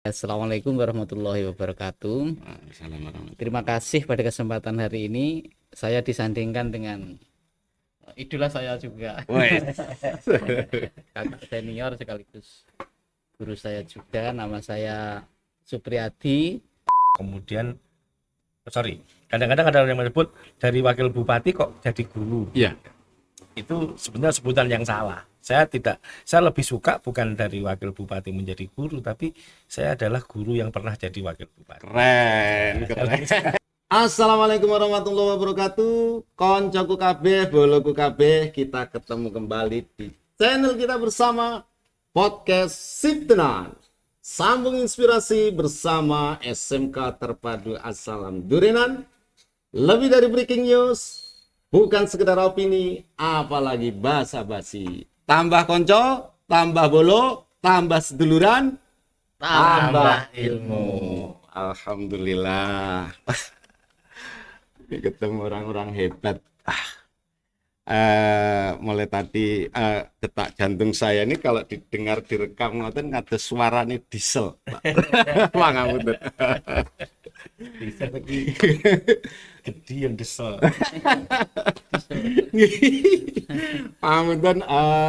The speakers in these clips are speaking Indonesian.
Assalamualaikum warahmatullahi wabarakatuh. Assalamualaikum. Terima kasih pada kesempatan hari ini saya disandingkan dengan idola saya juga. Kakak senior sekaligus guru saya juga, nama saya Supriyadi. Kemudian kadang-kadang ada yang menyebut dari wakil bupati kok jadi guru. Iya. Itu sebenarnya sebutan yang salah. Saya lebih suka bukan dari wakil bupati menjadi guru, tapi saya adalah guru yang pernah jadi wakil bupati. Keren. Assalamualaikum warahmatullahi wabarakatuh. Koncoku kabeh, boloku kabeh, kita ketemu kembali di channel kita bersama podcast Siptenan. Sambung inspirasi bersama SMK Terpadu Assalam Durenan. Lebih dari breaking news, bukan sekedar opini, apalagi basa-basi. Tambah konco, tambah bolo, tambah seduluran, tambah ilmu. Alhamdulillah. Ketemu orang-orang hebat. Mulai tadi detak jantung saya ini kalau didengar direkam ngoten ada suaranya diesel. Pangapunten. Bisa lagi gede yang desel. Pangapunten,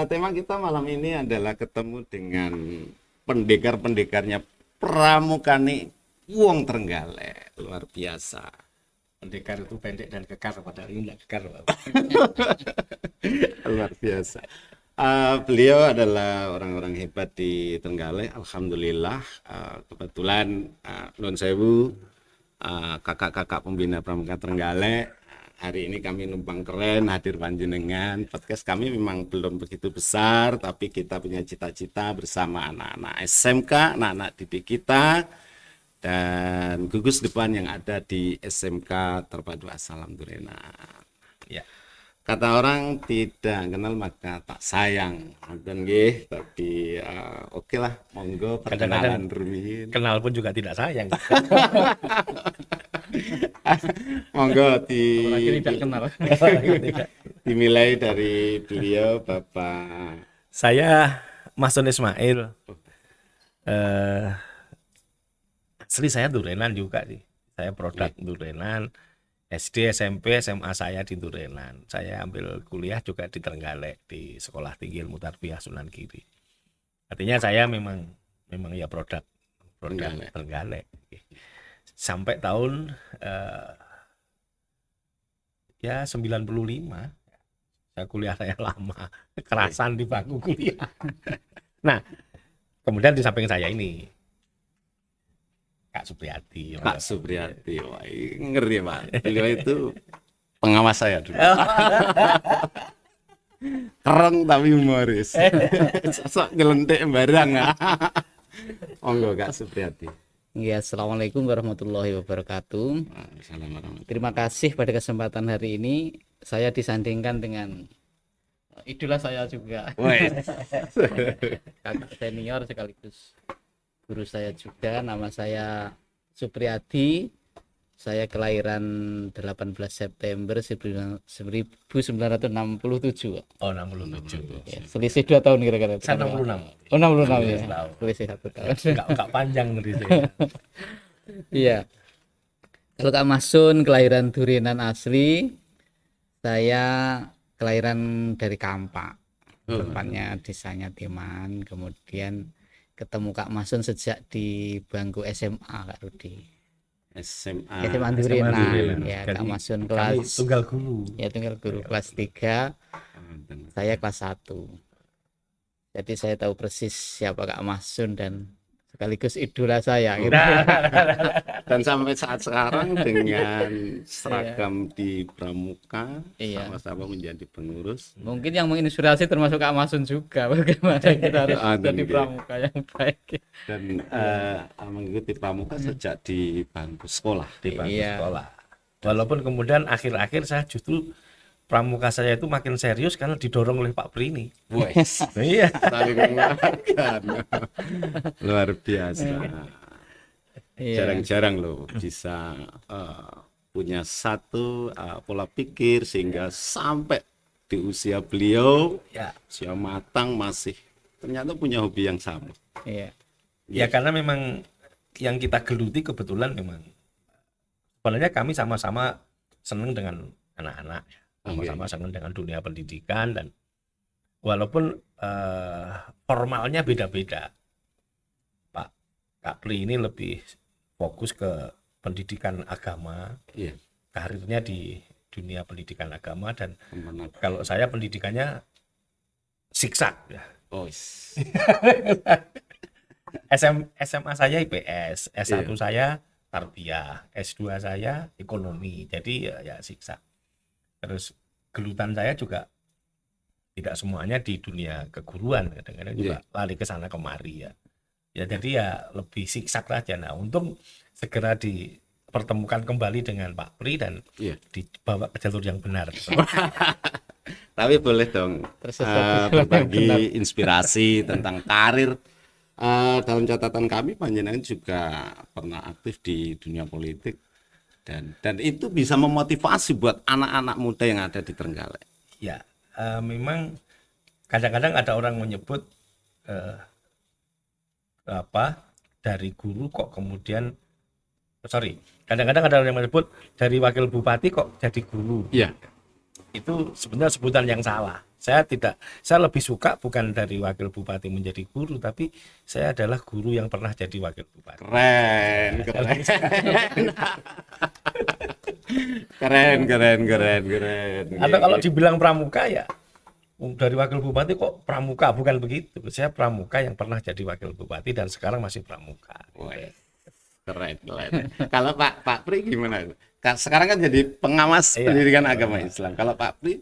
tema kita malam ini adalah ketemu dengan pendekar-pendekarnya Pramukane wong Trenggalek. Luar biasa. Pendekar itu pendek dan kekar, padahal ini tidak kekar. Luar biasa. Beliau adalah orang-orang hebat di Trenggalek. Alhamdulillah, kebetulan Nun Sewu, kakak-kakak pembina Pramuka Trenggalek. Hari ini kami numpang keren hadir panjenengan. Podcast kami memang belum begitu besar, tapi kita punya cita-cita bersama anak-anak SMK, anak-anak didik kita, dan gugus depan yang ada di SMK Terpadu Assalam Durenan. Ya. Kata orang tidak kenal maka tak sayang. Dan nggih, tapi oke lah, monggo perkenalan rumiyin. Kenal pun juga tidak sayang. Monggo Tidak kenal. dimulai dari beliau Bapak. Saya Mason Ismail. Asli saya Durenan juga sih. Saya produk Durenan. SD, SMP, SMA saya di Durenan. Saya ambil kuliah juga di Trenggalek di Sekolah Tinggi Ilmu Tarbiyah Sunan Giri. Artinya saya memang ya produk Trenggalek. Sampai tahun ya 95. Saya kuliah saya lama, kerasan di bangku kuliah. Nah, kemudian di samping saya ini Kak Supriyadi. Kak Supriyadi, wah, ngeri Pak. Beliau itu pengawas saya dulu. Keren tapi humoris. Sosok ngelentik barang. Monggo Kak Supriyadi. Ya, Assalamualaikum warahmatullahi wabarakatuh. Assalamualaikum. Terima kasih pada kesempatan hari ini saya disandingkan dengan idola saya juga. Kakak senior sekaligus guru saya juga, nama saya Supriyadi. Saya kelahiran 18 September 1967. Oh, 67. Ya, selisih 2 tahun kira-kira. Saya 66. Oh, 66 ya. Tahun. Selisih 1 tahun. Enggak panjang dari saya. Iya. Kalau Kak Masun kelahiran Durenan asli, saya kelahiran dari Kampak. Tempatnya desanya Timan. Kemudian ketemu Kak Masun sejak di bangku SMA Kak Rudi. SMA Durenan. Ya, Kak Masun kelas tunggal guru. Ya, tunggal guru kelas 3. Saya kelas 1. Jadi saya tahu persis siapa Kak Masun dan sekaligus idola saya gitu. Dan sampai saat sekarang dengan seragam di Pramuka, Iya. sama-sama menjadi pengurus. Mungkin yang menginspirasi termasuk Kak Masun juga, bagaimana kita harus jadi Iya. pramuka yang baik. Dan mengikuti Pramuka sejak di bangku sekolah. Di bangku Iya. sekolah. Walaupun kemudian akhir-akhir saya justru pramuka saya itu makin serius karena didorong oleh Pak Prini. Wes, Iya. saling menguatkan. Luar biasa. Iya. Jarang-jarang loh bisa punya satu pola pikir sehingga sampai di usia beliau, Ya. usia matang masih ternyata punya hobi yang sama. Iya. Ya karena memang yang kita geluti kebetulan memang sebenarnya kami sama-sama senang dengan anak-anak, sama-sama senang dengan dunia pendidikan, dan walaupun formalnya beda-beda. Pak Kapri ini lebih fokus ke pendidikan agama, karirnya di dunia pendidikan agama, dan kalau saya pendidikannya siksa ya. SMA saya IPS, S1 saya tarbiyah, S2 saya ekonomi, jadi ya siksa. Terus gelutan saya juga tidak semuanya di dunia keguruan, kadang-kadang juga lari ke sana kemari ya. Ya jadi ya lebih siksa aja. Nah, untung segera dipertemukan kembali dengan Pak Pri dan dibawa ke jalur yang benar. Tapi boleh dong berbagi inspirasi tentang karir. Dalam catatan kami panjenengan juga pernah aktif di dunia politik dan itu bisa memotivasi buat anak-anak muda yang ada di Trenggalek. Ya, memang kadang-kadang ada orang menyebut dari guru kok kemudian kadang-kadang ada orang yang menyebut dari wakil bupati kok jadi guru. Iya. Itu sebenarnya sebutan yang salah. Saya lebih suka bukan dari wakil bupati menjadi guru, tapi saya adalah guru yang pernah jadi wakil bupati. Keren. Keren. Atau kalau dibilang pramuka ya dari wakil bupati kok pramuka, bukan begitu. Saya pramuka yang pernah jadi wakil bupati dan sekarang masih pramuka. Keren. Kalau Pak Pri gimana? Sekarang kan jadi pengawas pendidikan agama Islam. Kalau Pak Pri?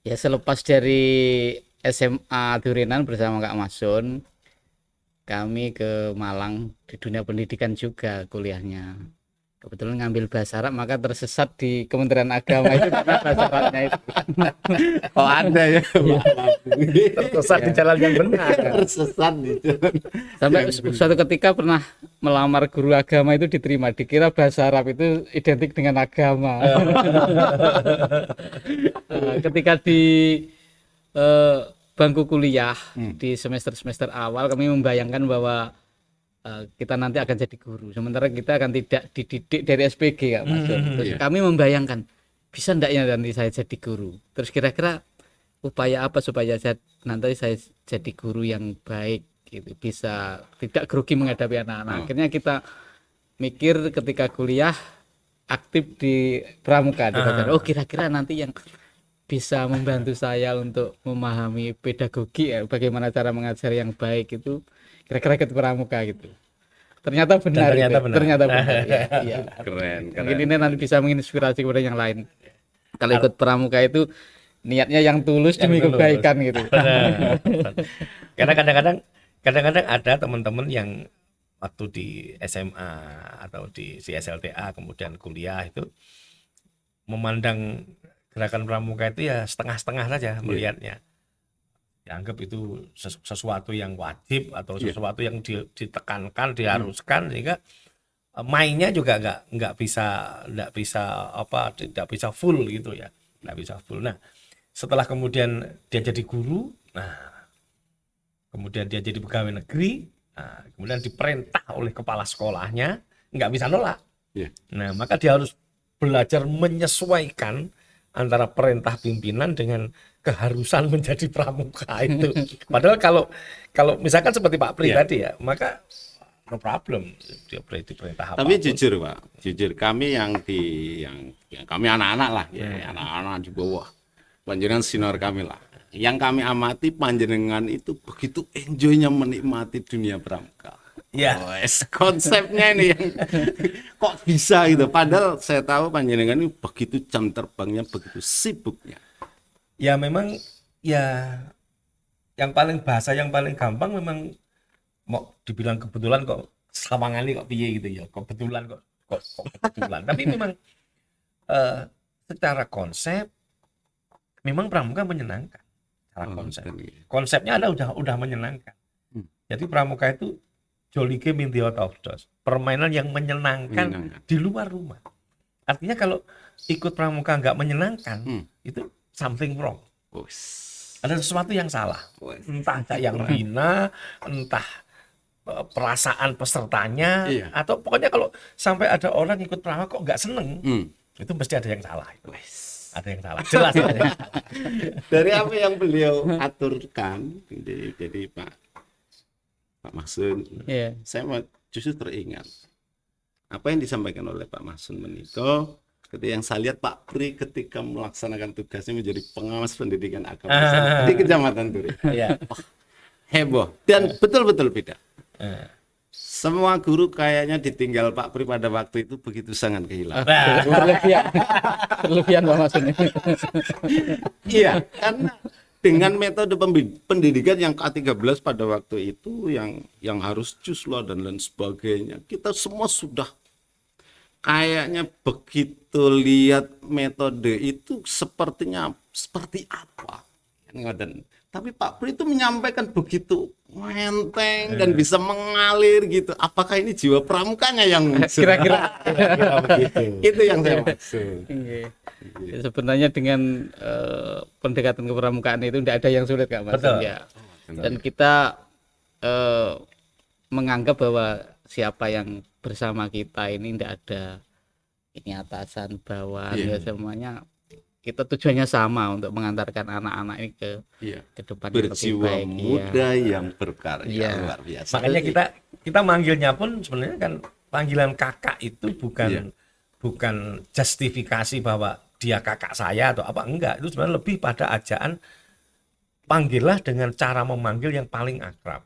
Ya selepas dari SMA Durenan bersama Kak Masun, kami ke Malang di dunia pendidikan juga kuliahnya. Kebetulan ngambil bahasa Arab, maka tersesat di Kementerian Agama itu karena bahasa Arabnya itu. Oh ada ya. Tersesat di jalan yang benar. Tersesat di jalan. Sampai suatu ketika pernah melamar guru agama itu diterima, dikira bahasa Arab itu identik dengan agama. Ketika di bangku kuliah di semester awal kami membayangkan bahwa kita nanti akan jadi guru, sementara kita akan tidak dididik dari SPG Kak Mas. Terus kami membayangkan bisa ndaknya nanti saya jadi guru. Terus kira-kira upaya apa supaya nanti saya jadi guru yang baik gitu, bisa tidak grogi menghadapi anak-anak. Akhirnya kita mikir ketika kuliah aktif di pramuka, oh kira-kira nanti yang bisa membantu saya untuk memahami pedagogi bagaimana cara mengajar yang baik itu kira-kira ke pramuka gitu. Ternyata benar. Ternyata benar. Ya. Keren. Mungkin ini nanti bisa menginspirasi kepada yang lain. Kalau ikut pramuka itu niatnya yang tulus demi kebaikan gitu. Karena kadang-kadang ada teman-teman yang waktu di SMA atau di SLTA kemudian kuliah itu memandang gerakan pramuka itu ya setengah-setengah saja melihatnya. Dianggap itu sesuatu yang wajib atau sesuatu yang ditekankan, diharuskan, sehingga mainnya juga nggak bisa full gitu ya, nggak bisa full. Nah, setelah kemudian dia jadi guru, nah kemudian dia jadi pegawai negeri, nah kemudian diperintah oleh kepala sekolahnya, nggak bisa nolak. Nah, maka dia harus belajar menyesuaikan antara perintah pimpinan dengan keharusan menjadi pramuka itu. Padahal kalau misalkan seperti Pak Pri tadi ya, maka no problem dia perintah apa. Tapi jujur Pak, kami yang kami anak-anak lah, anak-anak di bawah panjenengan senior kami lah. Yang kami amati panjenengan itu begitu enjoynya menikmati dunia pramuka. Konsepnya ini yang kok bisa gitu. Padahal saya tahu panjenengan ini begitu jam terbangnya, begitu sibuknya. Ya memang ya yang paling gampang memang mau dibilang kebetulan kok sawangane kok piye gitu ya. Kebetulan kok kebetulan. Tapi memang secara konsep memang pramuka menyenangkan. Secara konsepnya udah menyenangkan. Jadi pramuka itu jolly game in the out of doors, permainan yang menyenangkan di luar rumah. Artinya kalau ikut pramuka nggak menyenangkan, itu something wrong. Ada sesuatu yang salah. Entah yang hina, entah perasaan pesertanya, Iya. atau pokoknya kalau sampai ada orang ikut pramuka kok nggak seneng, Hmm. itu mesti ada yang salah. Ada yang salah, jelas ada yang salah. Dari apa yang beliau aturkan, jadi Pak Mahsun, Iya. saya justru teringat apa yang disampaikan oleh Pak Mahsun Meniko ketika yang saya lihat Pak Pri ketika melaksanakan tugasnya menjadi pengawas pendidikan agama Islam di Kecamatan Duri. Iya. Heboh dan betul-betul beda. Eh. Semua guru kayaknya ditinggal Pak Pri pada waktu itu begitu sangat kehilangan. Nah, Berlebihan Pak Masun. Iya, karena dengan metode pendidikan yang K13 pada waktu itu yang harus cuslo dan lain sebagainya, kita semua sudah kayaknya begitu lihat metode itu sepertinya seperti apa. Tapi Pak Pri itu menyampaikan begitu enteng dan bisa mengalir gitu. Apakah ini jiwa pramukanya yang muncul? Kira-kira begitu. Itu yang saya maksud. Iya. Ya, sebenarnya dengan pendekatan kepramukaan itu tidak ada yang sulit Kak Mas. Betul. Ya. Dan kita menganggap bahwa siapa yang bersama kita ini tidak ada ini atasan bawahan, Iya. ya semuanya kita tujuannya sama untuk mengantarkan anak-anak ini Iya. ke depan yang lebih Berjiwa baik. muda yang berkarya Iya. luar biasa. Makanya kita manggilnya pun sebenarnya kan panggilan kakak itu bukan bukan justifikasi bahwa dia kakak saya atau apa, enggak. Itu sebenarnya lebih pada ajaan panggillah dengan cara memanggil yang paling akrab.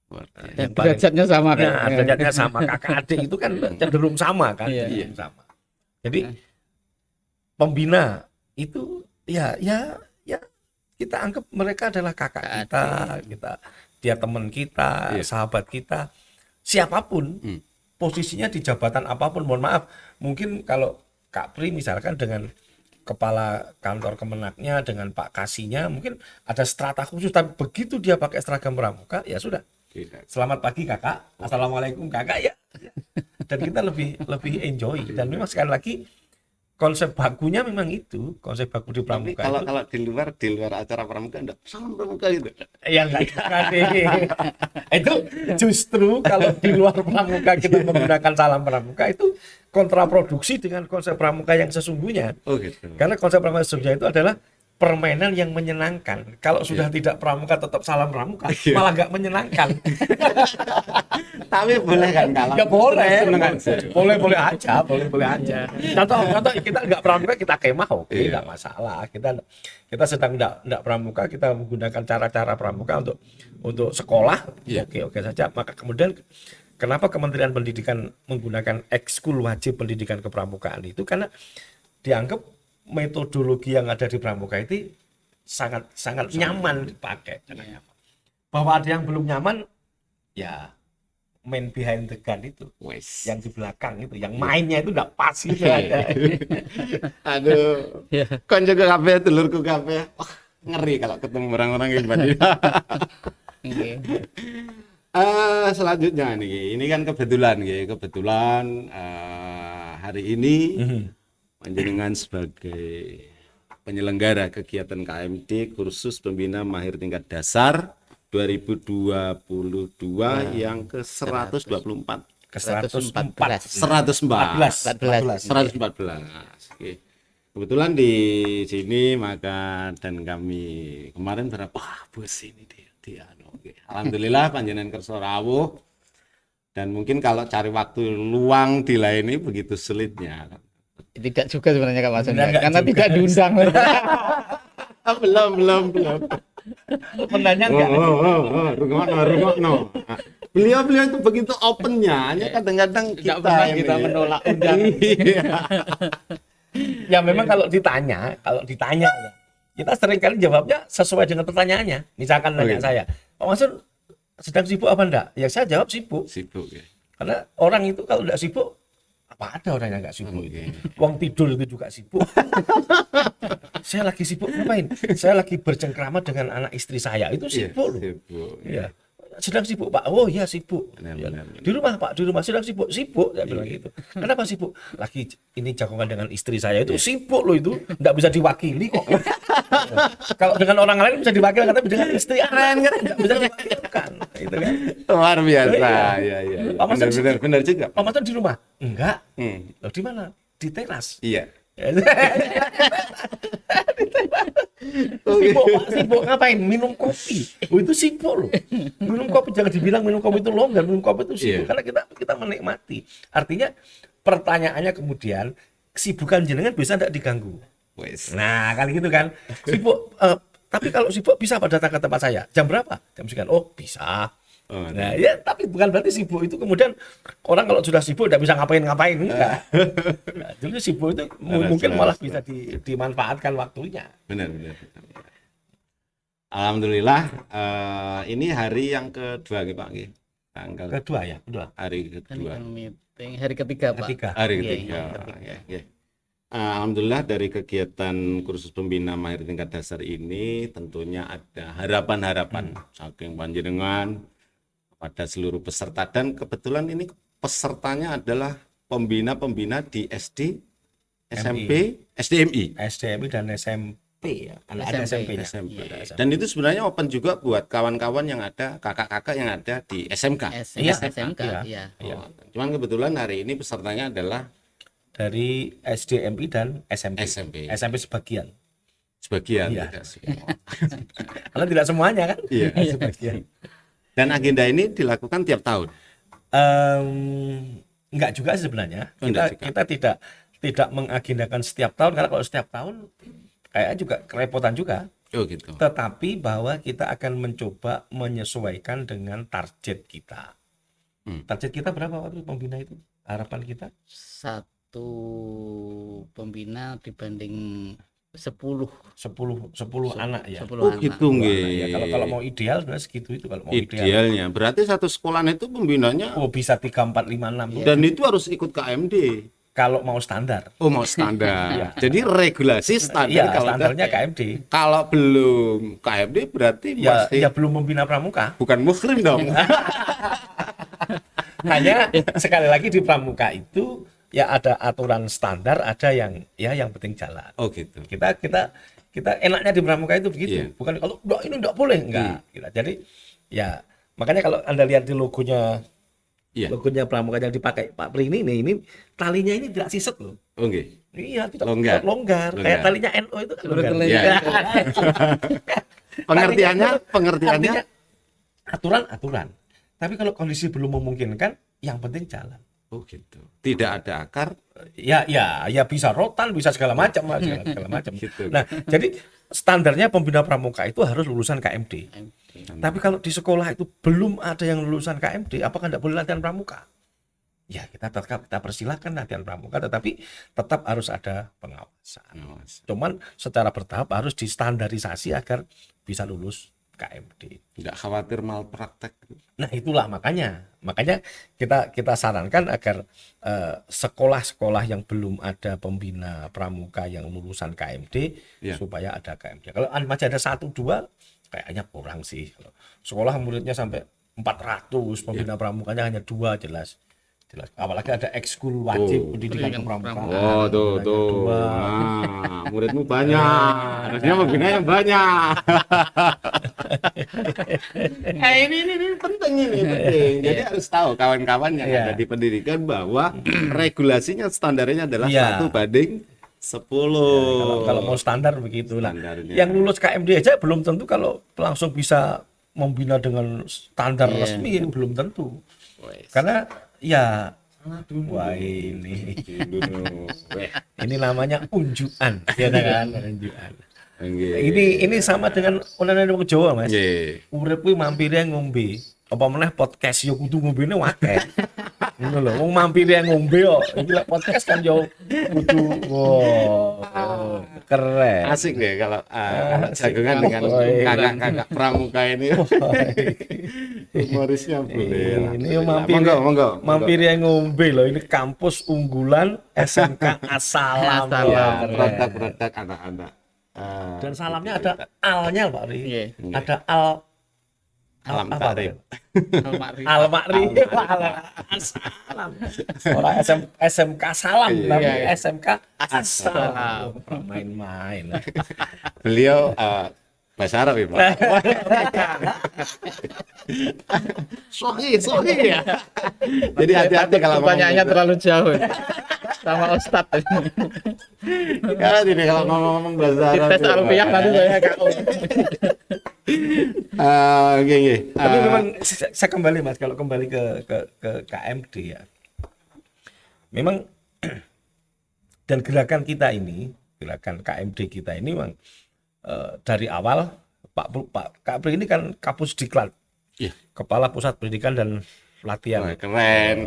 Luar biasa. Dan derajatnya sama kan. Nah, derajatnya sama, kakak adik itu kan cenderung sama kan, Iya. cenderung sama. Jadi pembina itu ya kita anggap mereka adalah kakak kita, dia teman kita, Iya. sahabat kita, siapapun posisinya di jabatan apapun. Mohon maaf, mungkin kalau Kak Pri misalkan dengan kepala kantor Kemenaknya, dengan Pak Kasihnya, mungkin ada strata khusus, tapi begitu dia pakai seragam pramuka, ya sudah. Tidak. Selamat pagi kakak, assalamualaikum kakak, ya. Dan kita lebih enjoy. Dan memang sekali lagi konsep bakunya memang itu, konsep baku di Tapi pramuka kalau itu. di luar acara pramuka enggak salam pramuka gitu. Ya enggak juga nih. Itu justru kalau di luar pramuka kita menggunakan salam pramuka itu kontraproduksi dengan konsep pramuka yang sesungguhnya. Oh gitu. Karena konsep pramuka sesungguhnya itu adalah permainan yang menyenangkan. Kalau sudah tidak pramuka tetap salam pramuka, malah nggak menyenangkan. Tapi boleh kan kalau Ya boleh, seneng aja. boleh aja. Contoh kita nggak pramuka, kita kemah, oke, nggak masalah. Kita sedang nggak pramuka, kita menggunakan cara-cara pramuka untuk sekolah, oke saja. Maka kemudian kenapa Kementerian Pendidikan menggunakan ekskul wajib pendidikan kepramukaan itu? Karena dianggap metodologi yang ada di pramuka itu sangat nyaman dipakai. Bahwa ada yang belum nyaman, ya main behind the gun itu, yang di belakang itu, yang mainnya itu enggak pas gitu. Aduh. Kon juga kabeh dulurku kabeh. Wah, ngeri kalau ketemu orang-orang hebat. Selanjutnya nih, ini kan kebetulan hari ini panjenengan sebagai penyelenggara kegiatan KMD kursus pembina mahir tingkat dasar 2022 yang ke 124 Ke 114. 114 Oke. Kebetulan di sini maka dan kami kemarin berapa bos ini dia oke. Alhamdulillah panjenengan kersa rawuh dan mungkin kalau cari waktu luang dilayani begitu sulitnya. Tidak juga sebenarnya Kak Mas. Enggak Karena juga. tidak diundang. belum. Menanya enggak? Rungokno. Beliau itu begitu opennya, hanya kadang-kadang Tidak pernah kita menolak undangan. Iya. Ya memang kalau ditanya ya, kita seringkali jawabnya sesuai dengan pertanyaannya. Misalkan nanya saya, Pak Mansur sedang sibuk apa enggak? Ya saya jawab sibuk. Sibuk ya. Karena orang itu kalau enggak sibuk, apa ada orang yang enggak sibuk? Oke. Uang tidur itu juga sibuk. Saya lagi sibuk ngapain? Saya lagi bercengkrama dengan anak istri saya. Itu sibuk loh. Sibuk. Iya. sedang sibuk Pak. Oh iya sibuk. Benar, Ya. benar, benar. Di rumah Pak, di rumah sedang sibuk. Sibuk, saya bilang gitu. Kenapa sibuk? Lagi ini jagongan dengan istri saya itu sibuk loh itu, nggak bisa diwakili kok. Kalau dengan orang lain bisa diwakili, tapi dengan istri keren kan nggak bisa diwakilkan. Itu kan. Luar biasa. Iya. Iya. Pak Masan Benar juga. Pak Masan di rumah? Enggak. Hmm. Loh, di mana? Di teras. Iya. Sibuk, Pak. Sibuk ngapain? Minum kopi. Oh, itu sibuk loh. Minum kopi, jangan dibilang minum kopi itu longgar, minum kopi itu sibuk. Iya. Karena kita menikmati. Artinya pertanyaannya kemudian, kesibukan jenengan bisa tidak diganggu? Wes. Nah, kali gitu kan. Sibuk, tapi kalau sibuk bisa apa datang ke tempat saya? Jam berapa? Jam sekian. Oh, bisa. Oh, Nah, ya, tapi bukan berarti sibuk itu kemudian orang kalau sudah sibuk tidak bisa ngapain-ngapain, enggak. Nah, jadi sibuk itu mungkin malah bisa dimanfaatkan waktunya. Benar. Alhamdulillah, ini hari yang kedua nih Pak. Tanggal Kedua ya, kedua. hari Kan kedua. meeting hari ketiga, Pak. Ketiga. Hari Iya, ketiga. iya. Ya. Alhamdulillah dari kegiatan kursus pembina mahir tingkat dasar ini tentunya ada harapan-harapan saking panjenengan pada seluruh peserta, dan kebetulan ini pesertanya adalah pembina-pembina di SD, SMP, SDMI. SDMI dan SMP ya. Ada SMP-nya. SMP. Ada SMP. Dan itu sebenarnya open juga buat kawan-kawan yang ada, kakak-kakak yang ada di SMK. SMK, Iya. iya. Oh, cuman kebetulan hari ini pesertanya adalah Dari SDMI dan SMP. SMP. SMP sebagian. Sebagian, Iya. tidak semua. Karena tidak semuanya kan? Iya. Sebagian. Dan agenda ini dilakukan tiap tahun. Enggak juga sih sebenarnya. Oh, enggak juga. Kita tidak mengagendakan setiap tahun, karena kalau setiap tahun kayak juga kerepotan juga. Oh gitu. Tetapi bahwa kita akan mencoba menyesuaikan dengan target kita. Target kita berapa waktu pembina itu? Harapan kita? Satu pembina dibanding 10 10 anak ya. 10 Oh anak. gitu nggih. Ya, kalau mau ideal sebenarnya segitu itu kalau mau ideal. Idealnya berarti satu sekolahan itu pembinanya Oh, bisa 3, 4, 5, 6. dan itu harus ikut KMD. Kalau mau standar. Oh mau standar. Jadi regulasi standar Iya, kalau standarnya KMD. kalau belum KMD berarti Ya, masih ya belum membina pramuka. bukan muhrim dong. Hanya sekali lagi di pramuka itu ya ada aturan standar, ada yang penting jalan. Oh gitu. Kita enaknya di pramuka itu begitu. Iya. Bukan kalau "Nggak, ini enggak boleh, enggak. Jadi ya makanya kalau Anda lihat di logonya Iya. logonya pramuka yang dipakai Pak Pri ini talinya ini tidak siset loh. Oh nggih. Iya, tidak Longgar. longgar. Kayak talinya NO itu kan longgar. Iya. Pengertiannya Artinya, aturan. Tapi kalau kondisi belum memungkinkan, yang penting jalan. oh gitu. Tidak ada akar. Ya bisa rotan, bisa segala macam, segala macam. Gitu. Nah, jadi standarnya pembina pramuka itu harus lulusan KMD. Tapi kalau di sekolah itu belum ada yang lulusan KMD, apakah tidak boleh latihan pramuka? Ya, kita persilahkan latihan pramuka, tetapi tetap harus ada pengawasan. Cuman secara bertahap harus distandarisasi agar bisa lulus KMD. Tidak khawatir malpraktek. Nah, itulah makanya kita sarankan agar sekolah-sekolah yang belum ada pembina pramuka yang lulusan KMD Ya. supaya ada KMD. Kalau masih ada 1-2 kayaknya kurang sih. Kalau sekolah muridnya sampai 400, pembina pramukanya hanya 2 jelas. Apalagi ada ekskul wajib pendidikan kepramukaan. Oh tuh. Dua. Nah, muridmu banyak. Harusnya pembina yang banyak. Ini penting ini penting. Jadi harus tahu kawan-kawan yang Iya. ada di pendidikan bahwa regulasinya standarnya adalah Iya. 1:10. Kalau mau standar begitu lah. Standarnya. Yang lulus KMD aja belum tentu kalau langsung bisa membina dengan standar resmi belum tentu. Karena ya wah ini namanya unjukan, ya kan? Unjukan. Ini sama dengan orang wong Jawa, Mas. Nggih. Urip kuwi mampire ngombe. Apa meneh podcast yo kudu ngombene akeh. Ngono lho, wong mampire ngombe kok. Iki lek podcast kan yo kudu keren. Asik deh kalau jagongan dengan kakak-kakak pramuka ini. Humorisnya boleh. Ini mampir Monggo. mampir yang ngombe loh, ini kampus unggulan SMK Asalam. Ya, keren. Produk anak-anak. Dan salamnya ada alnya Pak Ri. Iya. Ada al Alam Apa, Takrib. Al-Makri. Al-Makri. Salam. Orang SMK Salam, Iya, tapi iya. SMK Assalam. Main-main. Beliau bahasa Arab ya, Pak. Sohi ya. Jadi hati-hati kalau Pertanyaannya ngomong terlalu jauh sama Ustadz. ya, ini kalau ngomong bahasa Arab. Tes Alfiah nanti saya KO. Oke. Tapi memang saya kembali Mas, kalau kembali ke KMD ya. Memang dan gerakan kita ini, gerakan KMD kita ini memang dari awal Pak Kapri ini kan Kapus Diklat, Iya. Kepala Pusat Pendidikan dan Pelatihan. Wah, keren.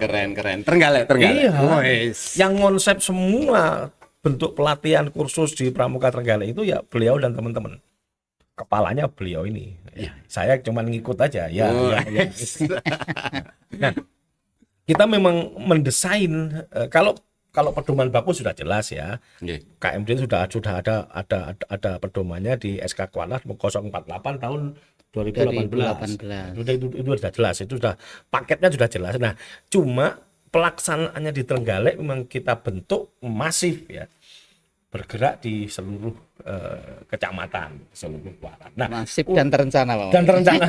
Trenggalek. Iya. Wes. Yang konsep semua bentuk pelatihan kursus di Pramuka Trenggalek itu ya beliau dan teman-teman. Kepalanya beliau ini. Iya. Saya cuma ngikut aja. Ya. Wes. Nah, kita memang mendesain kalau pedoman baku sudah jelas ya. Nggih. KMD sudah ada pedomannya di SK Kualas 048 tahun 2018. 2018. Itu sudah jelas, itu sudah paketnya sudah jelas. Nah, cuma pelaksanaannya di Trenggalek memang kita bentuk masif ya. Bergerak di seluruh kecamatan, seluruh kualat. Nah, Masif dan terencana, Pak. dan terencana.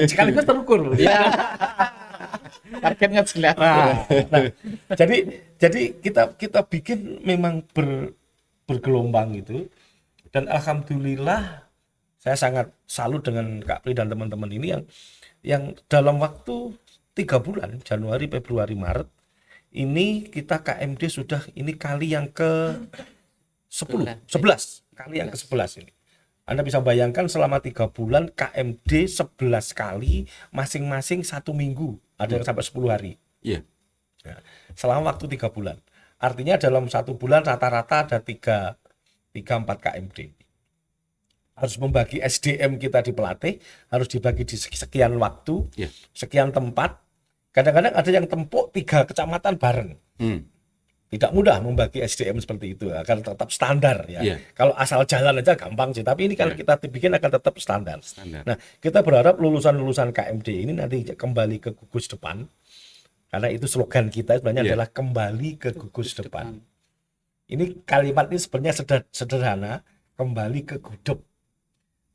Sekaligus terukur. Ya. Targetnya jelas. Nah, jadi kita bikin memang bergelombang gitu, dan alhamdulillah saya sangat salut dengan Kak Pri dan teman-teman ini yang dalam waktu 3 bulan, Januari, Februari, Maret ini kita KMD sudah ini kali yang ke 11 kali yang ke 11 ini. Anda bisa bayangkan selama 3 bulan KMD 11 kali, masing-masing 1 minggu, ada yang sampai 10 hari. Iya. Nah, selama waktu 3 bulan. Artinya dalam 1 bulan rata-rata ada 3-4 KMD. Harus membagi SDM kita di pelatih, harus dibagi di sekian waktu, Iya. sekian tempat. Kadang-kadang ada yang tempuk 3 kecamatan bareng. Tidak mudah membagi SDM seperti itu, akan tetap standar ya. Iya. Kalau asal jalan aja gampang sih, tapi ini kalau kita bikin akan tetap standar. Standar. Nah, kita berharap lulusan-lulusan KMD ini nanti kembali ke gugus depan. Karena itu slogan kita sebenarnya Iya. adalah kembali ke gugus depan. Ini kalimat ini sebenarnya sederhana, kembali ke gudep.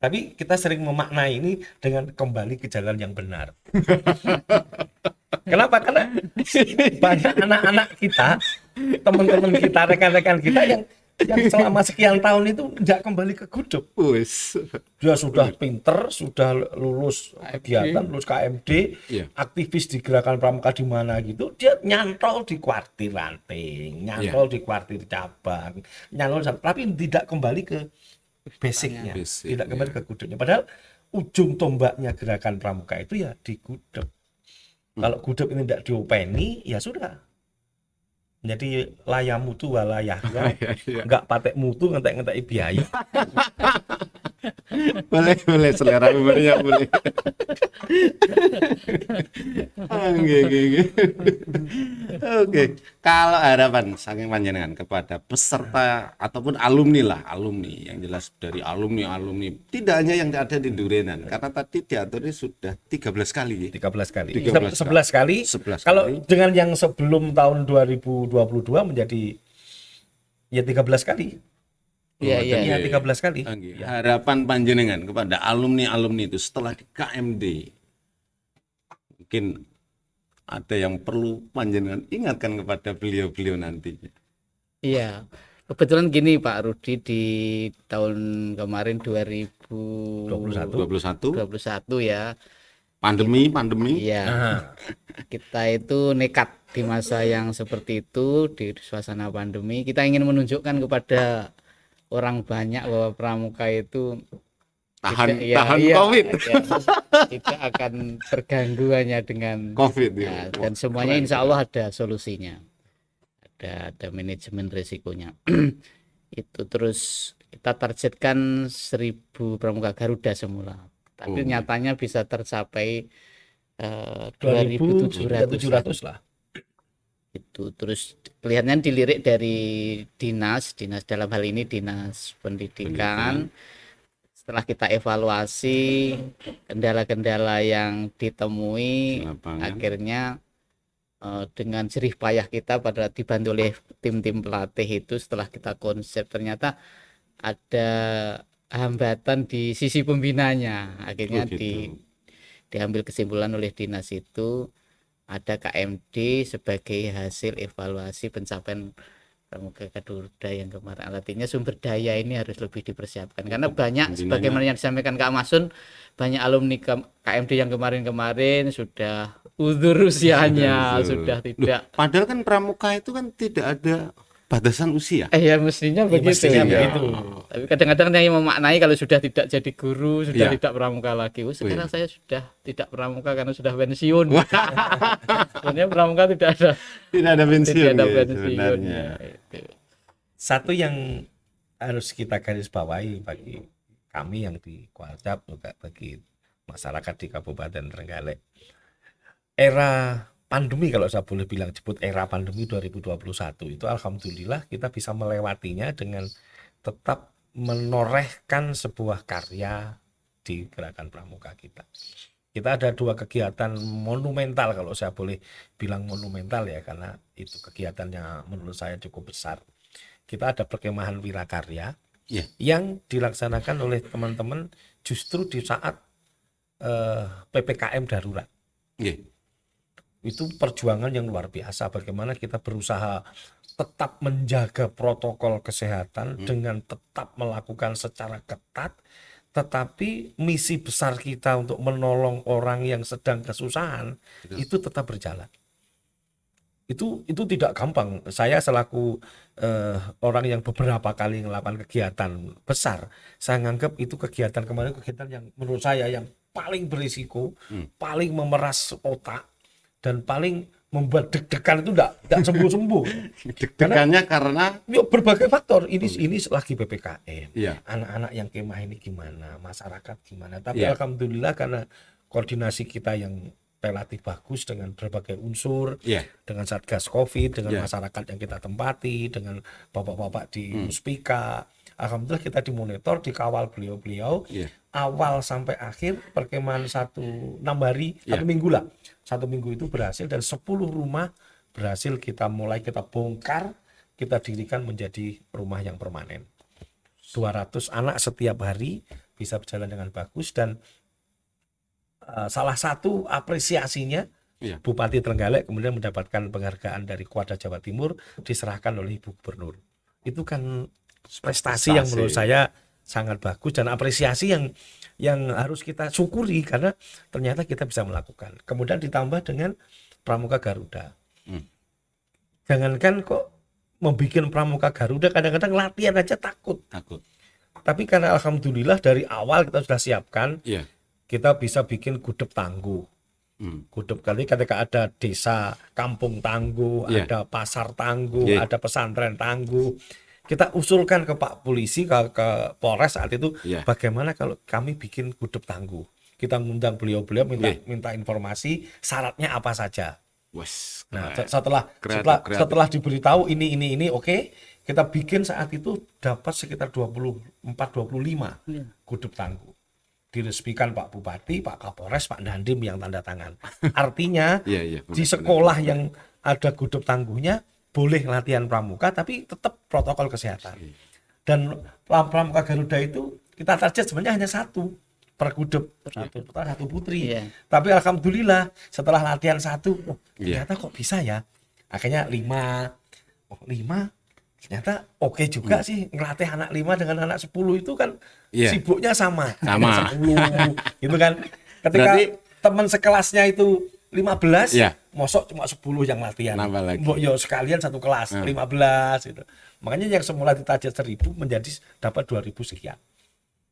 Tapi kita sering memaknai ini dengan kembali ke jalan yang benar. Kenapa? Karena banyak anak-anak kita, teman-teman kita, rekan-rekan kita yang selama sekian tahun itu tidak kembali ke gudep. Wes. Dia sudah pinter, sudah lulus kegiatan, lulus KMD, Iya. aktivis di gerakan pramuka di mana gitu, dia nyantol di kuartir ranting, nyantol di kuartir cabang, nyantol, tapi tidak kembali ke basicnya, Basic, tidak kembali ke gudepnya. Padahal ujung tombaknya gerakan pramuka itu ya di gudep. Kalau gudep ini tidak diopeni, ya sudah. Jadi layah mutu walayahnya, nggak patek mutu ngentek-ngentek biaya. boleh selera humornya boleh. Oke. Kalau harapan saking panjenengan kepada peserta ataupun alumni yang jelas dari alumni tidak hanya yang ada di Durenan, karena tadi diaturnya sudah 13 kali ya. 13 kali. 13 11 kali. 11 Kalau kali. dengan yang sebelum tahun 2022 menjadi ya 13 kali. Iya, iya. Ya 13 kali. Oke. Harapan panjenengan kepada alumni itu setelah di KMD, mungkin ada yang perlu panjenengan ingatkan kepada beliau-beliau nantinya. Iya. Kebetulan gini Pak Rudi, di tahun kemarin 2021 21 ya. pandemi. Iya. Nah, Kita itu nekat di masa yang seperti itu, di suasana pandemi, kita ingin menunjukkan kepada orang banyak bahwa pramuka itu tahan iya, COVID. tidak akan terganggu hanya dengan COVID ya, ya. dan semuanya insya Allah ada solusinya, ada manajemen risikonya. Itu terus kita targetkan 1000 pramuka Garuda semula, tapi nyatanya bisa tercapai 2.700 lah. Itu terus kelihatannya dilirik dari dinas dalam hal ini dinas pendidikan. setelah kita evaluasi kendala-kendala yang ditemui, Di lapangan. akhirnya dengan jerih payah kita pada dibantu oleh tim-tim pelatih itu, setelah kita konsep ternyata ada hambatan di sisi pembinanya. Akhirnya Oh, gitu. diambil kesimpulan oleh dinas itu ada KMD sebagai hasil evaluasi pencapaian Pramuka Garuda yang kemarin. Artinya sumber daya ini harus lebih dipersiapkan karena banyak, pembinanya. sebagaimana yang disampaikan Kak Masun, banyak alumni KMD yang kemarin-kemarin sudah uzur usianya, sudah tidak. Padahal kan pramuka itu kan tidak ada batasan usia. Ya mestinya begitu. mestinya Ya. begitu. Tapi kadang-kadang yang memaknai kalau sudah tidak jadi guru, sudah Iya. tidak pramuka lagi. Oh, sekarang iya. saya sudah tidak pramuka karena sudah pensiun. Sebenarnya pramuka tidak ada, Tidak ada pensiun, tidak ada gitu, pensiun. sebenarnya. Ya, itu. Satu yang harus kita garis bawahi bagi kami yang di Kualcap, juga bagi masyarakat di Kabupaten Trenggalek, era pandemi, kalau saya boleh bilang sebut era pandemi 2021 itu alhamdulillah kita bisa melewatinya dengan tetap menorehkan sebuah karya di gerakan pramuka kita. Kita ada 2 kegiatan monumental, kalau saya boleh bilang monumental ya, karena itu kegiatannya menurut saya cukup besar. Kita ada perkemahan Wirakarya Iya. yang dilaksanakan oleh teman-teman justru di saat PPKM darurat. Iya. Itu perjuangan yang luar biasa, bagaimana kita berusaha tetap menjaga protokol kesehatan dengan tetap melakukan secara ketat, tetapi misi besar kita untuk menolong orang yang sedang kesusahan itu tetap berjalan. Itu tidak gampang. Saya selaku orang yang beberapa kali melakukan kegiatan besar, saya nganggap itu kegiatan kemarin kegiatan yang menurut saya yang paling berisiko, paling memeras otak, dan paling membuat deg-degan itu tidak sembuh-sembuh. Deg-degannya karena Ya, berbagai faktor. Ini lagi PPKM. Iya. Anak-anak yang kemah ini gimana, masyarakat gimana. Tapi Iya. alhamdulillah karena koordinasi kita yang relatif bagus dengan berbagai unsur, Iya. dengan Satgas Covid, dengan Iya. masyarakat yang kita tempati, dengan bapak-bapak di Muspika. Alhamdulillah kita dimonitor, dikawal beliau-beliau. Iya. Awal sampai akhir perkemahan 6 hari, Iya. 1 minggu lah. 1 minggu itu berhasil dan 10 rumah berhasil kita bongkar, kita dirikan menjadi rumah yang permanen. 200 anak setiap hari bisa berjalan dengan bagus, dan salah satu apresiasinya Iya. Bupati Trenggalek kemudian mendapatkan penghargaan dari Kuada Jawa Timur, diserahkan oleh Ibu Gubernur. Itu kan prestasi yang menurut saya sangat bagus dan apresiasi yang harus kita syukuri karena ternyata kita bisa melakukan. Kemudian ditambah dengan Pramuka Garuda. Jangankan kok membuat Pramuka Garuda, kadang-kadang latihan aja takut. Tapi karena alhamdulillah dari awal kita sudah siapkan, Iya. kita bisa bikin gudeg tangguh. Gudeg kali ketika ada desa kampung tangguh, Iya. ada pasar tangguh, Iya. ada pesantren tangguh. Kita usulkan ke Pak Polisi, ke Polres saat itu, Iya. bagaimana kalau kami bikin gudeg tangguh. Kita mengundang beliau-beliau, minta informasi syaratnya apa saja. Wes. Nah, keren. setelah Kreatif. setelah diberitahu ini oke, kita bikin saat itu dapat sekitar 25 gudeg tangguh. Diresmikan Pak Bupati, Pak Kapolres, Pak Dandim yang tanda tangan. Artinya Iya, di sekolah yang ada gudeg tangguhnya boleh latihan pramuka tapi tetap protokol kesehatan. Dan Pramuka Garuda itu kita target sebenarnya hanya 1 per gudeg, satu putri. Iya. Tapi alhamdulillah setelah latihan 1, Iya. ternyata kok bisa ya. Akhirnya 5. 5 ternyata oke juga sih, ngelatih anak 5 dengan anak 10 itu kan Iya. sibuknya sama. Sama. 10 gitu kan. Ketika Berarti- teman sekelasnya itu 15, Iya. mosok cuma 10 yang latihan. Nambah lagi. Mbok yo sekalian satu kelas 15 gitu. Makanya yang semula ditarget 1000 menjadi dapat 2000 sekian.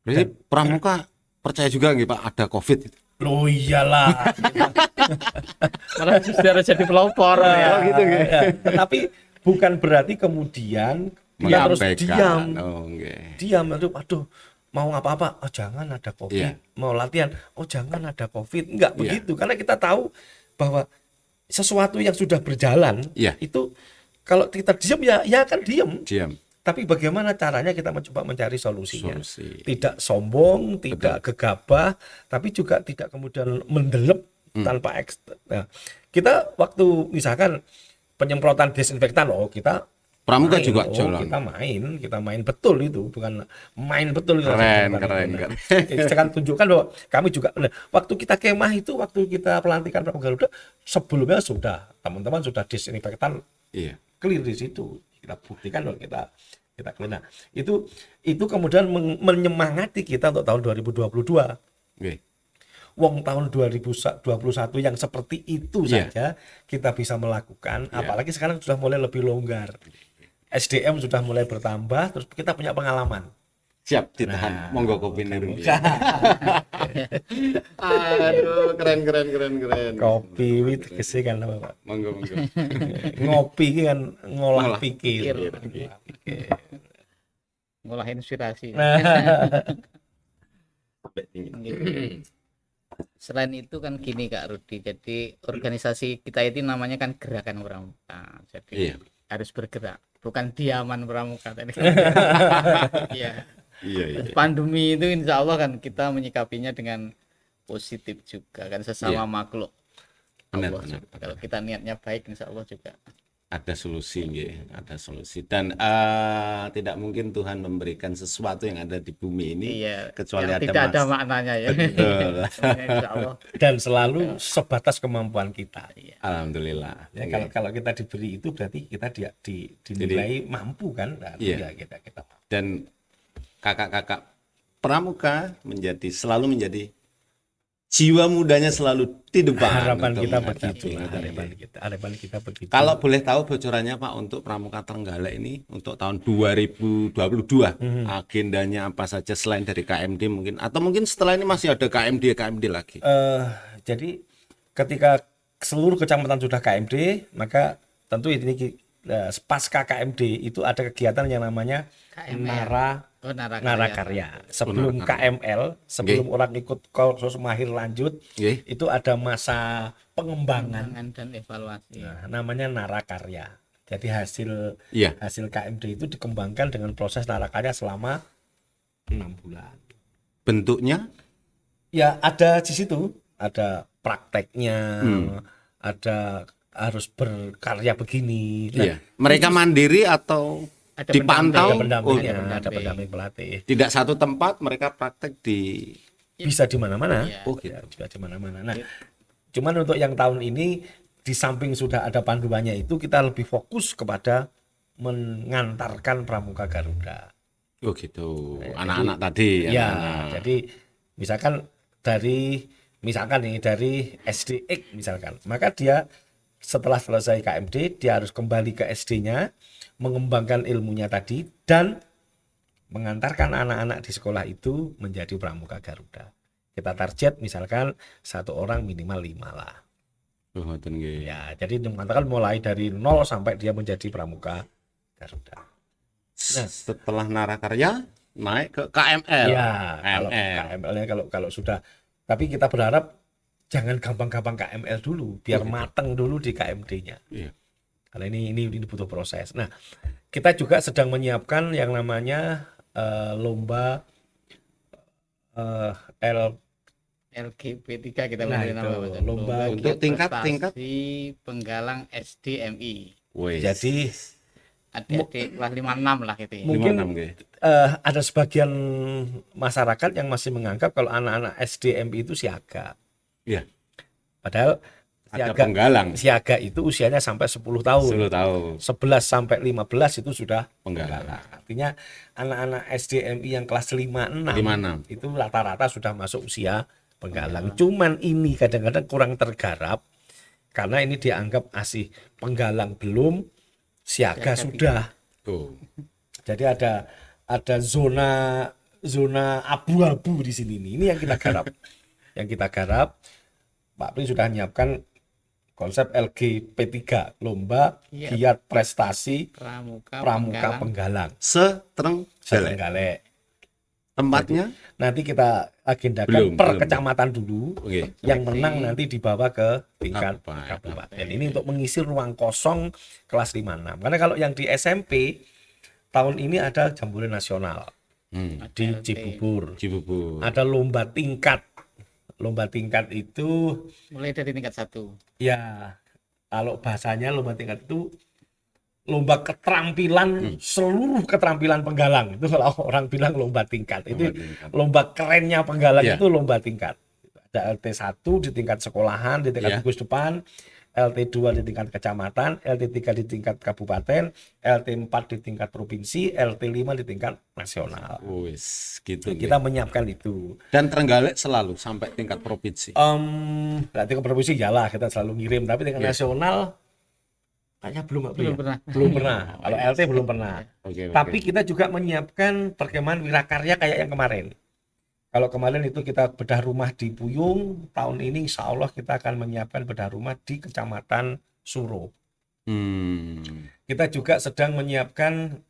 Berarti pramuka percaya juga nggih Pak ada Covid itu? Loh iyalah. Malah justru jadi pelopor ya. Oh, gitu, gitu. Ya, tetapi bukan berarti kemudian dia terus diam. Oh, nggih. Diam, aduh mau apa-apa, oh jangan ada Covid. Iya. Mau latihan, oh jangan ada Covid. Enggak Iya. begitu, karena kita tahu bahwa sesuatu yang sudah berjalan Iya. itu kalau kita diam ya akan diam. Diam. tapi bagaimana caranya kita mencoba mencari solusinya. Solusi. Tidak sombong, tidak gegabah, tapi juga tidak kemudian mendelep tanpa Nah, kita waktu misalkan penyemprotan desinfektan, kita Pramuka main, juga jalan. kita main betul itu, bukan main betul itu. Keren. Kita kan tunjukkan bahwa kami juga, waktu kita kemah itu, waktu kita pelantikan Pramuka Garuda, sebelumnya sudah teman-teman sudah desinfektan Iya. clear di situ. Kita buktikan loh, kita clear. Nah, itu kemudian menyemangati kita untuk tahun 2022. Oke. Wong tahun 2021 yang seperti itu Iya. saja kita bisa melakukan, Iya. apalagi sekarang sudah mulai lebih longgar. SDM sudah mulai bertambah, terus kita punya pengalaman. Siap ditahan. Monggo kopi niru. Bukan. Aduh, keren. Kopi itu tegese kan apa, Pak? Monggo. Ngopi iki kan ngolah Ngolah pikir. Ngolah inspirasi. Gitu. Selain itu kan gini Kak Rudi, jadi organisasi kita itu namanya kan Gerakan Pramuka, jadi Iya. harus bergerak, bukan diaman pramuka tadi. Iya. Iya. Pandemi itu insya Allah kan kita menyikapinya dengan positif juga kan, sesama Iya. makhluk Benar. Allah juga. Kalau kita niatnya baik insya Allah juga Ada solusi, nggih. Ada solusi. Dan tidak mungkin Tuhan memberikan sesuatu yang ada di bumi ini iya, kecuali yang ada tidak ada maknanya ya. Betul. Insya Allah. Dan selalu sebatas kemampuan kita. Alhamdulillah. Ya, Nggih. kalau kita diberi itu berarti kita dinilai mampu kan? Nah, Iya. ya kita Dan kakak-kakak pramuka selalu menjadi jiwa mudanya selalu di depan. harapan untuk kita menghadapi begitu. itu. Harapan kita begitu. Kalau boleh tahu bocorannya Pak untuk Pramuka Trenggalek ini untuk tahun 2022 agendanya apa saja selain dari KMD mungkin, atau mungkin setelah ini masih ada KMD lagi. Jadi ketika seluruh kecamatan sudah KMD, maka tentu ini pasca KMD itu ada kegiatan yang namanya KML. Narakarya. Sebelum KML, sebelum orang ikut kursus mahir lanjut, Nggih. itu ada masa pengembangan. Dan evaluasi. Nah, namanya narakarya. Jadi Iya. hasil KMD itu dikembangkan dengan proses narakarya selama 6 bulan. Bentuknya Ya ada di situ, ada prakteknya, ada harus berkarya begini. Nah, iya. Mereka mandiri atau Ada dipantau? pendampingnya, ada ada pendamping. pendamping pelatih. Tidak satu tempat, mereka praktek di Bisa di mana-mana. Iya. Oh, gitu. Ya, bisa di mana-mana. Nah, cuman untuk yang tahun ini di samping sudah ada panduannya itu, kita lebih fokus kepada mengantarkan Pramuka Garuda. Oh gitu. Anak-anak tadi. Ya, anak-anak. jadi misalkan dari SDX misalkan, maka dia setelah selesai KMD dia harus kembali ke SD-nya, mengembangkan ilmunya tadi dan mengantarkan anak-anak di sekolah itu menjadi Pramuka Garuda. Kita target misalkan satu orang minimal 5 lah. Oh, ngoten nggih. Ya, jadi mengatakan mulai dari 0 sampai dia menjadi Pramuka Garuda. Setelah Narakarya naik ke KML. Ya, kalau KML. KML-nya kalau sudah, tapi kita berharap jangan gampang-gampang KML dulu, biar mateng dulu di KMD-nya. Iya. Karena ini butuh proses. Nah, kita juga sedang menyiapkan yang namanya lomba LGP3 kita Nah, beri itu, nama Pak. lomba untuk tingkat prestasi penggalang SDMI. Wes. Jadi Adik-adik kelas 56 lah gitu ya. mungkin 56 nggih. ada sebagian masyarakat yang masih menganggap kalau anak-anak SDMI itu siaga. Iya. Padahal Ada penggalang. siaga itu usianya sampai 10 tahun. 10 tahun 11 sampai 15 itu sudah penggalang. Artinya anak-anak SDMI yang kelas 5, 6 56. itu rata-rata sudah masuk usia penggalang. Cuman ini kadang-kadang kurang tergarap karena ini dianggap asih penggalang belum, siaga sudah. Oh. Jadi ada zona abu-abu di sini nih. Ini yang kita garap. Yang kita garap, Pak Pri sudah menyiapkan konsep LGP3, lomba Iya. giat prestasi Pramuka Pramuka Penggalang. Setrenggalek. Trenggalek. Tempatnya Nanti kita agendakan Belum, per belum. kecamatan dulu. Oke. Yang menang nanti dibawa ke tingkat Kabupaten. kabupaten. Ini untuk mengisi ruang kosong kelas 5-6. Karena kalau yang di SMP tahun ini ada jambore nasional di LT. Cibubur. Cibubur. Ada lomba tingkat. Lomba tingkat itu Mulai dari tingkat 1. ya kalau bahasanya lomba tingkat itu lomba keterampilan seluruh keterampilan penggalang. Itu kalau orang bilang lomba tingkat. Itu Lomba tingkat. lomba kerennya penggalang Iya. itu lomba tingkat. Ada LT1 di tingkat sekolahan, di tingkat Iya. gugus depan, LT2 di tingkat kecamatan, LT3 di tingkat kabupaten, LT4 di tingkat provinsi, LT5 di tingkat nasional. Wis, gitu. Kita menyiapkan itu. Dan Trenggalek selalu sampai tingkat provinsi. Nah, tingkat provinsi iyalah kita selalu ngirim, tapi tingkat Iya. nasional kayaknya belum Belum pernah. Belum pernah. Kalau LT belum pernah. Oke, Tapi kita juga menyiapkan perkemahan wirakarya kayak yang kemarin. Kalau kemarin itu kita bedah rumah di Puyung, tahun ini insya Allah kita akan menyiapkan bedah rumah di Kecamatan Suro. Kita juga sedang menyiapkan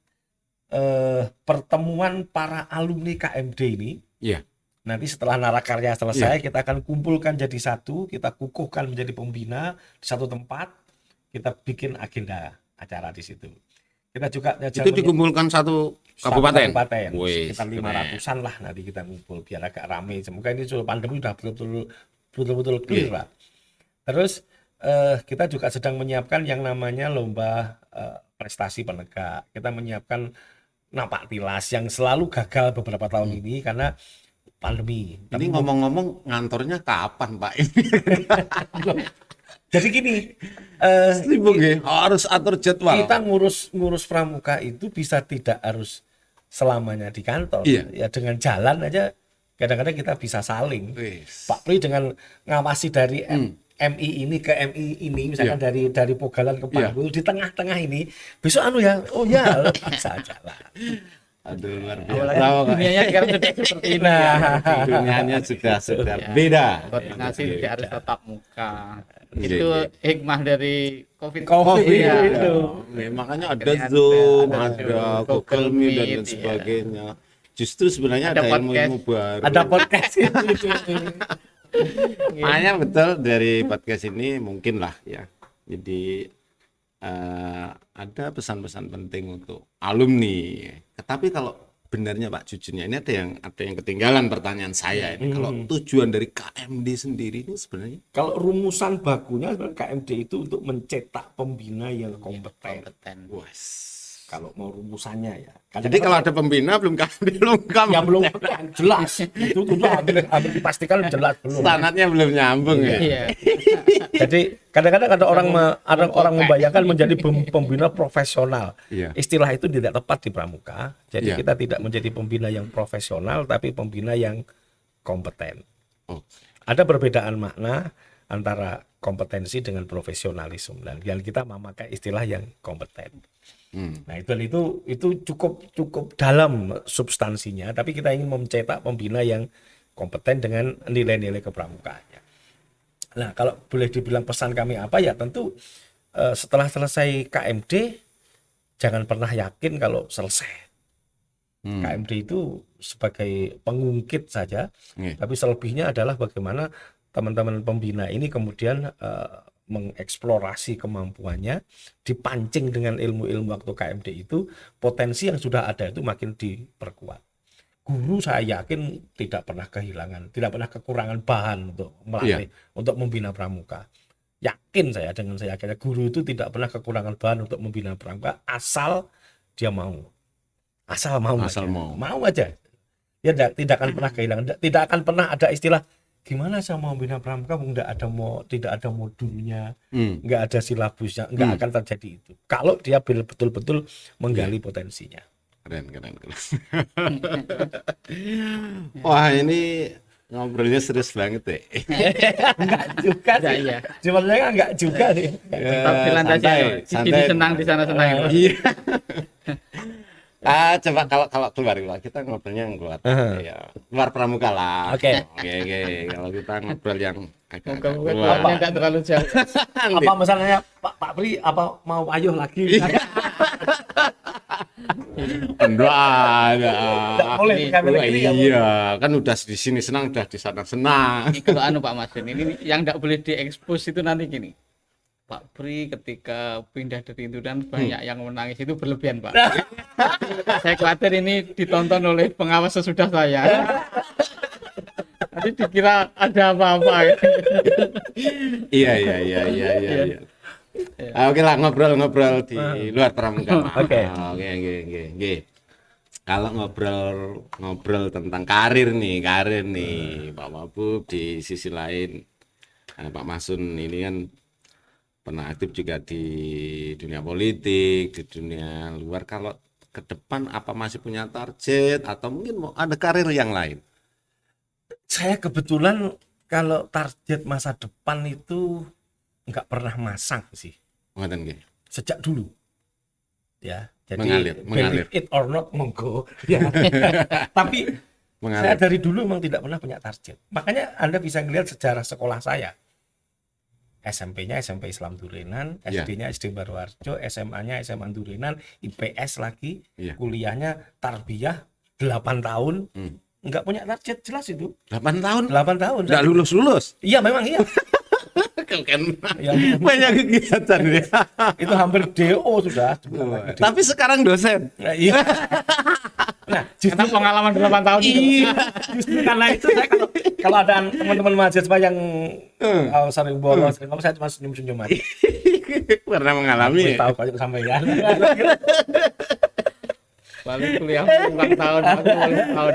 pertemuan para alumni KMD ini. Iya. Nanti setelah narakarya selesai, kita akan kumpulkan jadi satu, kita kukuhkan menjadi pembina di satu tempat, kita bikin agenda acara di situ. Kita juga Itu dikumpulkan satu kabupaten. Wih, Sekitar 500-an lah nanti kita ngumpul biar agak rame. Semoga ini sudah pandemi sudah betul-betul clear, Pak. Terus kita juga sedang menyiapkan yang namanya lomba prestasi penegak. Kita menyiapkan napak tilas yang selalu gagal beberapa tahun ini karena pandemi. Ini ngomong-ngomong ngantornya kapan, Pak? Jadi gini, Sibuk ya, harus atur jadwal. kita ngurus pramuka itu bisa tidak harus selamanya di kantor. Iya. Ya dengan jalan aja kadang-kadang kita bisa saling. Wis. Pak Pri dengan ngawasi dari MI ini ke MI ini, misalkan dari Pogalan ke Panggul, di tengah-tengah ini, besok oh ya bisa jalan. Aduh, luar Awalnya biasa. dunianya sekarang sudah seperti ini. Nah, Dunianya sudah beda. Koordinasi tidak harus tatap muka. Iya, Itu iya. hikmah dari COVID. COVID ya. itu. Ya, makanya ada Makanya Zoom, ada ada Google Google Meet dan Meet, lain iya. sebagainya. Justru sebenarnya Ada ada ilmu-ilmu podcast. baru. Ada podcast itu. Makanya betul dari podcast ini mungkin lah ya. Jadi ada pesan-pesan penting untuk alumni. Tapi kalau benarnya Pak jujurnya ini ada yang ketinggalan pertanyaan saya ini. Kalau tujuan dari KMD sendiri ini sebenarnya Kalau rumusan bakunya sebenarnya KMD itu untuk mencetak pembina yang kompeten. wes. Kalau mau rumusannya ya. Jadi kalau ada pembina belum KMD belum ya belum jelas itu hampir dipastikan jelas belum. standarnya belum nyambung ya. Iya. Jadi kadang-kadang ada orang membayangkan menjadi pembina profesional. Iya. Istilah itu tidak tepat di pramuka. Jadi Iya. kita tidak menjadi pembina yang profesional tapi pembina yang kompeten. Oh. Ada perbedaan makna antara kompetensi dengan profesionalisme dan kita memakai istilah yang kompeten. Nah, itu cukup dalam substansinya, tapi kita ingin mencetak pembina yang kompeten dengan nilai-nilai kepramukaannya. Nah, kalau boleh dibilang pesan kami apa ya, tentu setelah selesai KMD jangan pernah yakin kalau selesai. KMD itu sebagai pengungkit saja, Iya. tapi selebihnya adalah bagaimana teman-teman pembina ini kemudian mengeksplorasi kemampuannya, dipancing dengan ilmu-ilmu waktu KMD itu, potensi yang sudah ada itu makin diperkuat. Guru saya yakin tidak pernah kekurangan bahan untuk melatih, untuk membina pramuka. Yakin saya yakin guru itu tidak pernah kekurangan bahan untuk membina pramuka asal dia mau. Asal mau aja. Ya tidak akan pernah kehilangan, tidak akan pernah ada istilah gimana saya mau bina pramuka tidak ada modulnya, nggak ada silabusnya, nggak akan terjadi itu. Kalau dia betul-betul menggali potensinya. Keren. Wah, ini ngobrolnya serius banget deh. Enggak juga sih. Iya. Sebenarnya enggak juga sih. Tetap dilandasi. Di sini senang, di sana senang. Iya. Coba kalau keluar kita ngobrolnya yang keluar, ya, keluar pramuka lah. Oke. Kalau kita ngobrol yang agak Moga-moga keluar. keluarnya nggak terlalu jauh. Apa misalnya Pak Pri apa mau ayuh lagi? Enggak. Enggak boleh kami negeri, nggak boleh. Iya, kan udah di sini senang, udah di sana senang. Ini kalau Pak Mas ini yang nggak boleh diekspos itu nanti gini. Pak Pri ketika pindah dari Induran banyak yang menangis itu berlebihan, Pak. Saya khawatir ini ditonton oleh pengawas sesudah saya. Nanti dikira ada apa-apa. Iya. Oke lah, ngobrol-ngobrol di luar pramuka. Oke. Oke. Kalau ngobrol tentang karir nih Pak Mabub, di sisi lain Pak Masun ini kan pernah aktif juga di dunia politik, di dunia luar. Kalau ke depan apa masih punya target atau mungkin mau ada karir yang lain? Saya kebetulan kalau target masa depan itu nggak pernah masang sih. Ngoten nggih. Sejak dulu. Ya, jadi Mengalir. believe it or not monggo. Ya. Tapi saya dari dulu memang tidak pernah punya target. Makanya Anda bisa melihat sejarah sekolah saya. SMP-nya SMP Islam Durenan, SD-nya SD Baruarjo, SMA-nya SMA Durenan, IPS lagi, kuliahnya Tarbiyah 8 tahun. Enggak punya target, jelas itu. 8 tahun? 8 tahun. Enggak lulus-lulus? Iya, memang iya. Kan Ya, banyak kegiatan ya. itu hampir DO sudah. Tapi sekarang dosen. Nah, iya. Nah, Karena pengalaman 8 tahun itu. iya, justru karena itu saya kalau ada teman-teman mahasiswa yang sering bolos, sering saya cuma senyum-senyum aja. Pernah mengalami. Tahu kok sampai ya. Paling kuliah ulang tahun, ulang tahun.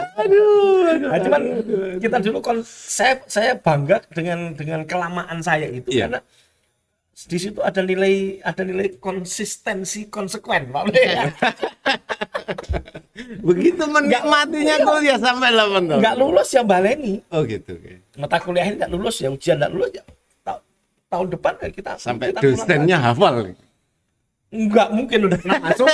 Nah, cuman kita dulu saya bangga dengan kelamaan saya itu karena di situ ada nilai konsistensi konsekuen, Pak. Begitu menikmatinya kuliah sampai 8 tahun. Enggak lulus ya baleni. Oh gitu. Mata kuliah ini enggak lulus ya, ujian enggak lulus ya. Tahun depan ya kita Sampai kita dosennya hafal. enggak mungkin udah pernah masuk.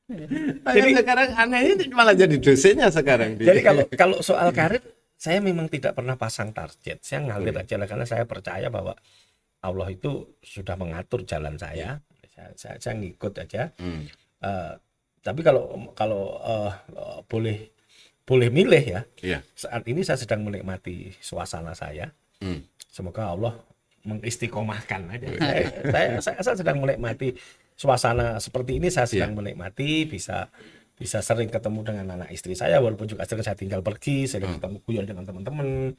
Jadi sekarang anehnya malah jadi dosennya sekarang. Jadi kalau soal karir saya memang tidak pernah pasang target. Saya ngalir aja lah karena saya percaya bahwa Allah itu sudah mengatur jalan saya. Saya ngikut aja. Tapi kalau boleh milih ya. Saat ini saya sedang menikmati suasana saya. Semoga Allah mengistiqomahkan aja. Saya sedang menikmati suasana seperti ini. Saya sedang menikmati, bisa sering ketemu dengan anak istri saya, walaupun juga sering saya tinggal pergi, sering ketemu guyon dengan teman-teman,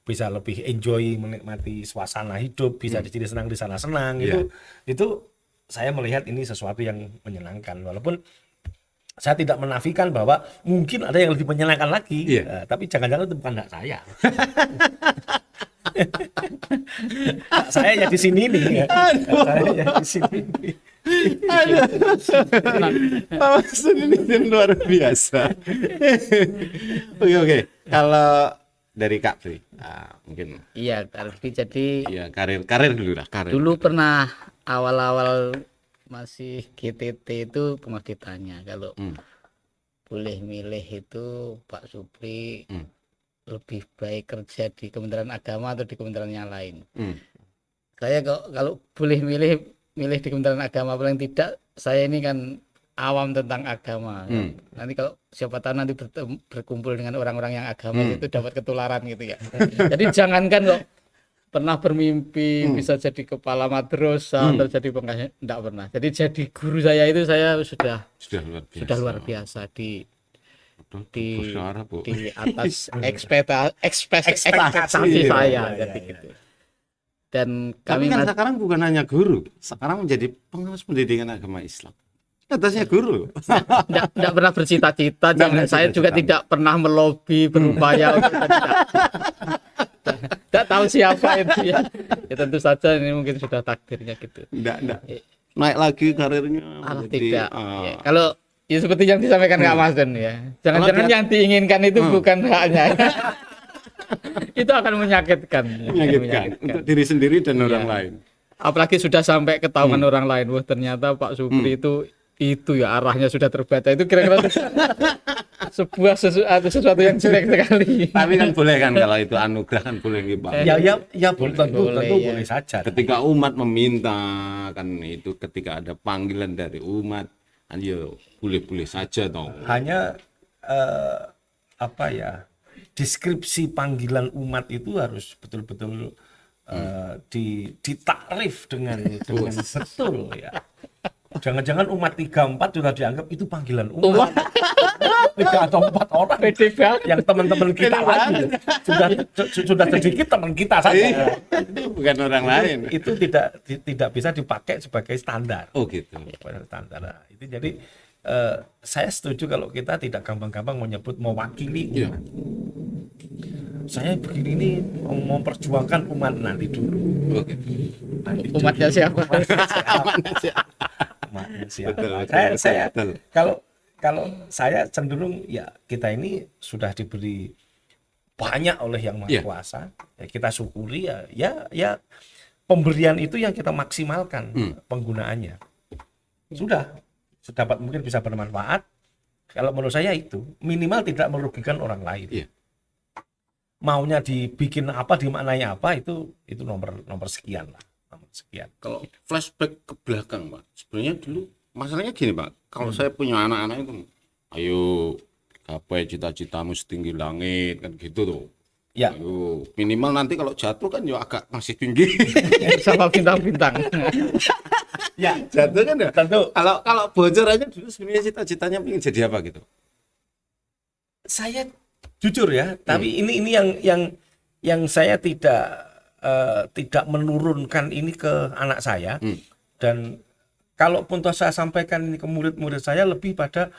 bisa lebih enjoy menikmati suasana hidup, bisa di sini senang, di sana senang. Itu saya melihat ini sesuatu yang menyenangkan, walaupun saya tidak menafikan bahwa mungkin ada yang lebih menyenangkan lagi, tapi jangan-jangan itu bukan hak saya. Saya ya di sini nih. Saya ya di sini. Aduh, Maksud ini luar biasa. Oke. Kalau dari Kak Pri, mungkin. Iya, Tarfi. Jadi karir dulu lah. Dulu pernah awal-awal masih GTT itu pernah ditanya kalau boleh milih itu Pak Supri lebih baik kerja di Kementerian Agama atau di kementerian yang lain. Saya kalau boleh milih di Kementerian Agama, paling tidak saya ini kan awam tentang agama. Nanti kalau siapa tahu nanti berkumpul dengan orang-orang yang agama itu dapat ketularan gitu ya. Jadi jangankan kok pernah bermimpi bisa jadi kepala madrasah atau jadi pengajar, enggak pernah. Jadi jadi guru saya itu saya sudah luar biasa di atas ekspektasi saya jadi gitu. Dan kami kan sekarang bukan hanya guru, sekarang menjadi pengawas pendidikan agama Islam. Atasnya guru. Tidak pernah bercita-cita, saya juga tidak pernah melobi berupaya untuk tidak tahu siapa itu ya. Ya tentu saja ini mungkin sudah takdirnya gitu. Tidak. Naik lagi karirnya. Tidak. Ya, kalau ya seperti yang disampaikan Kak Mas Den ya. Jangan-jangan yang diinginkan itu bukan haknya. Itu akan menyakitkan untuk diri sendiri dan orang lain. Apalagi sudah sampai ketahuan orang lain, wah ternyata Pak Supri itu ya arahnya sudah terbaca. Itu kira-kira sesuatu yang jelek sekali. Tapi kan boleh kan kalau itu anugerah kan boleh gitu Pak. Ya boleh, tentu boleh saja. Ketika umat meminta kan itu, ketika ada panggilan dari umat, kan ya boleh-boleh saja toh. Hanya deskripsi panggilan umat itu harus betul-betul ditakrif dengan betul ya. Jangan-jangan umat 3-4 sudah dianggap itu panggilan umat. 3 atau 4 orang Pede banget. yang teman-teman kita lagi sudah sedikit teman kita saja. Itu bukan orang lain. Itu tidak bisa dipakai sebagai standar. Oh gitu. Standar. Nah, itu jadi saya setuju kalau kita tidak gampang-gampang menyebut mewakili umat. Saya begini ini mau memperjuangkan umat nanti dulu. Oke. Umatnya siapa? Umatnya siapa? Betul, Saya betul. kalau saya cenderung ya kita ini sudah diberi banyak oleh Yang Maha Kuasa. Ya, kita syukuri ya pemberian itu yang kita maksimalkan penggunaannya. Sudah sedapat mungkin bisa bermanfaat. Kalau menurut saya itu minimal tidak merugikan orang lain. Iya. Maunya dibikin apa, dimaknai apa itu nomor sekian lah. Nomor sekian. Kalau flashback ke belakang, Pak, sebenarnya dulu masalahnya gini, Pak. Kalau saya punya anak-anak itu, ayo gapai cita-citamu setinggi langit kan gitu tuh. Ya. Ayo, minimal nanti kalau jatuh kan ya agak masih tinggi. Sama bintang-bintang. Ya, Jatuh kan ya. tentu Kalau bocor aja dulu sebenarnya cita-citanya pengen jadi apa gitu. saya jujur ya, tapi ini yang saya tidak menurunkan ini ke anak saya. Dan kalaupun toh saya sampaikan ini ke murid-murid saya, lebih pada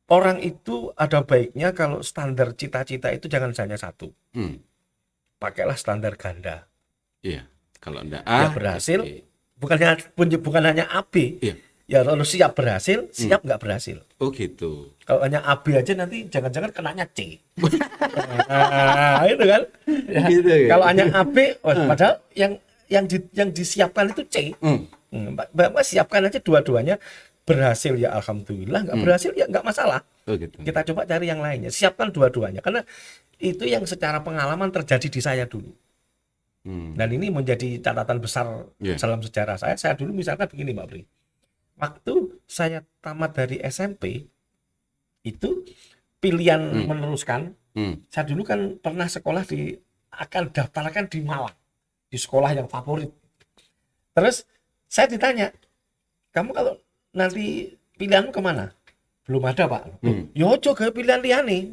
orang itu ada baiknya kalau standar cita-cita itu jangan hanya satu. Pakailah standar ganda. Iya. Kalau enggak Ya berhasil, bukan hanya A B. Iya. Ya kalau siap berhasil, siap nggak berhasil. Oh gitu. Kalau hanya A B aja nanti jangan-jangan kenanya C. Nah, itu kan. Ya. Gitu ya. Kalau hanya A B, padahal yang disiapkan itu C. Bapak siapkan aja dua-duanya. Berhasil ya alhamdulillah, nggak berhasil ya nggak masalah. Oh gitu. Kita coba cari yang lainnya. Siapkan dua-duanya karena itu yang secara pengalaman terjadi di saya dulu. Dan ini menjadi catatan besar dalam sejarah saya. Saya dulu misalkan begini, Mbak Pri. Waktu saya tamat dari SMP, itu pilihan meneruskan. Saya dulu kan pernah sekolah akan daftarkan di Malang, di sekolah yang favorit. Terus saya ditanya, kamu kalau nanti pilihanmu kemana? Belum ada, Pak. Ya ojo ke pilihan liane.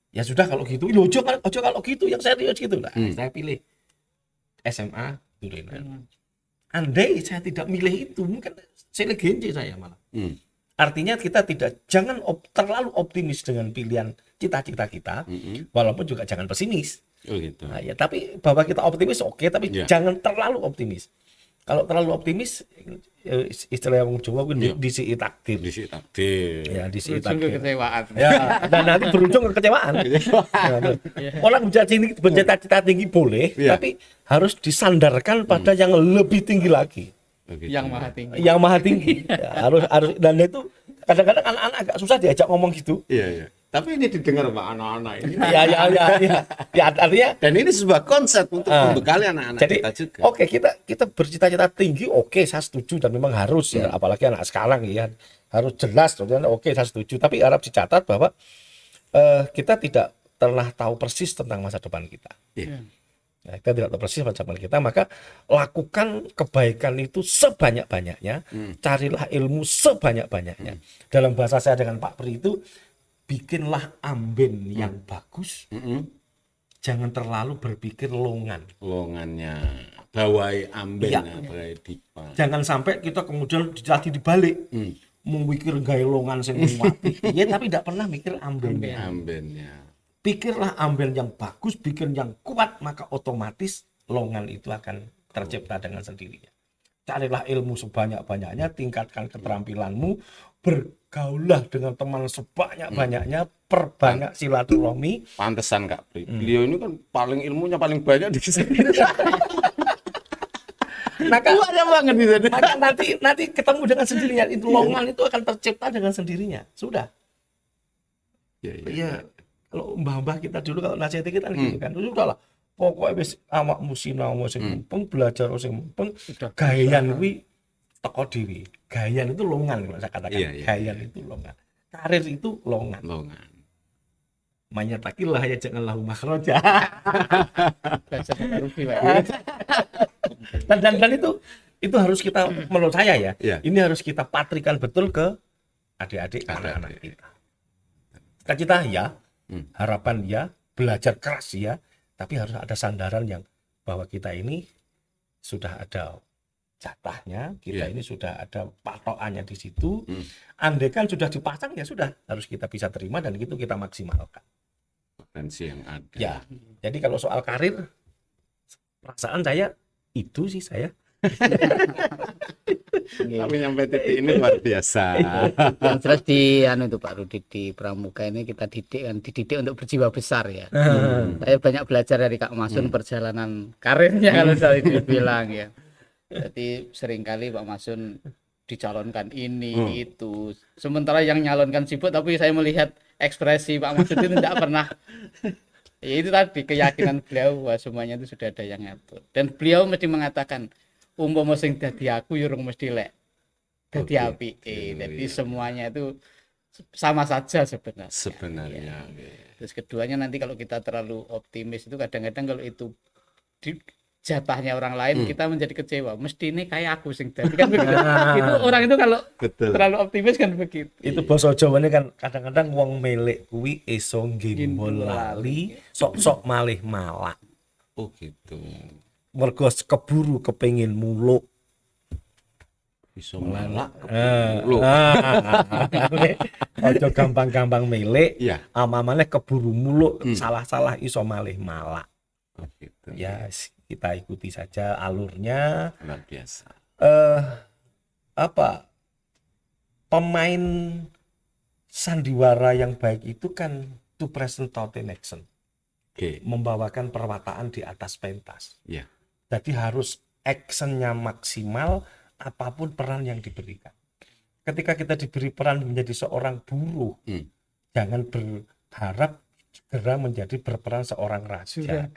Ya sudah kalau gitu, ojo kalau gitu yang serius gitu lah. Saya pilih SMA Durenan. Andai saya tidak milih itu, mungkin saya legende saya malah. Artinya kita jangan terlalu optimis dengan pilihan cita-cita kita, walaupun juga jangan pesimis. Oh gitu. Nah, ya, tapi bahwa kita optimis oke, tapi jangan terlalu optimis. Kalau terlalu optimis, istilah yang Jawa itu disii takdir. Disii takdir. Ya, disii Berujung takdir. kekecewaan. Ya, dan nanti berujung kekecewaan. Orang bercita-cita tinggi boleh, tapi harus disandarkan pada yang lebih tinggi lagi. Begitu. Yang maha tinggi. Yang maha tinggi. Ya, harus dan itu kadang-kadang anak-anak agak susah diajak ngomong gitu. Iya. Tapi ini didengar Pak anak-anak ini. Ya, artinya Dan ini sebuah konsep untuk membekali anak-anak jadi, kita juga. Oke, kita bercita-cita tinggi, oke, saya setuju dan memang harus ya, apalagi anak sekarang ya harus jelas, oke, saya setuju. Tapi harap dicatat bahwa kita tidak pernah tahu persis tentang masa depan kita. Ya, kita tidak tahu persis masa depan kita, maka lakukan kebaikan itu sebanyak-banyaknya, carilah ilmu sebanyak-banyaknya. Dalam bahasa saya dengan Pak Pri itu, bikinlah amben yang bagus. Jangan terlalu berpikir Longannya, bawai amben, bawai dipa. Jangan sampai kita kemudian dilatih dibalik, memikir gaya longan sing mati. Ya, tapi tidak pernah mikir ambennya. Pikirlah amben yang bagus, bikin yang kuat, maka otomatis longan itu akan tercipta dengan sendirinya. Carilah ilmu sebanyak-banyaknya, tingkatkan keterampilanmu, bergaullah dengan teman sebanyak-banyaknya, perbanyak silaturahmi. Pantesan Kak Pri. Beliau ini kan paling ilmunya paling banyak di sini. Maka banget di sana. Maka nanti ketemu dengan sendirinya, itu longan itu akan tercipta dengan sendirinya. Sudah. Iya. Kalau mbah-mbah kita dulu kalau nasihat kita gitu kan, sudahlah. Pokoknya wis awakmu sinau sing mumpung, belajar sing mumpung, gayan kuwi teko dhewe. Gayan itu longan kalau saya katakan. Gayan itu longan. Karir itu longan. Manyatakillah ya janganlah makhraja. Belajar rugi, Pak. Dan itu harus kita, menurut saya ya, Iya. ini harus kita patrikan betul ke adik-adik, anak-anak kita. Cita-cita ya, harapan ya, belajar keras ya, tapi harus ada sandaran yang bahwa kita ini sudah ada jatahnya, kita ini sudah ada patokannya di situ. Andai kan sudah dipasang ya sudah, harus kita bisa terima dan itu kita maksimalkan. Potensi yang ada. Ya, jadi kalau soal karir, perasaan saya itu sih saya. Tapi sampai titik ini luar biasa. Yang jelas di itu Pak Rudi, di Pramuka ini kita dididik untuk berjiwa besar ya. Saya banyak belajar dari Kak Masun perjalanan karirnya kalau saya dibilang ya. Jadi seringkali Pak Masun dicalonkan ini itu, sementara yang nyalonkan sibuk, tapi saya melihat ekspresi Pak Masun itu tidak pernah. Ya itu tadi keyakinan beliau bahwa semuanya itu sudah ada yang ngatur. Dan beliau mesti mengatakan, umpama sing dadi aku yo urung mesti lek dadi apike. Jadi semuanya itu sama saja sebenarnya. Sebenarnya. Terus keduanya nanti kalau kita terlalu optimis itu kadang-kadang kalau itu di jatahnya orang lain kita menjadi kecewa. Mesti ini kayak aku sing dadi kan begitu. Itu orang itu kalau terlalu optimis kan begitu. Itu basa Jawane kan kadang-kadang wong melek kuwi iso nggembol lali, sok-sok malih malak. Oh gitu. Mergo keburu kepengin muluk. Bisa melak. Aja gampang-gampang melek, Iya. amamane keburu muluk, salah-salah iso malih malak. Oh gitu. Ya, kita ikuti saja alurnya. Luar biasa. Pemain sandiwara yang baik itu kan to present thought in action. Oke. Membawakan perwataan di atas pentas. Iya. Jadi harus actionnya maksimal apapun peran yang diberikan. Ketika kita diberi peran menjadi seorang buruh, jangan berharap segera menjadi berperan seorang raja.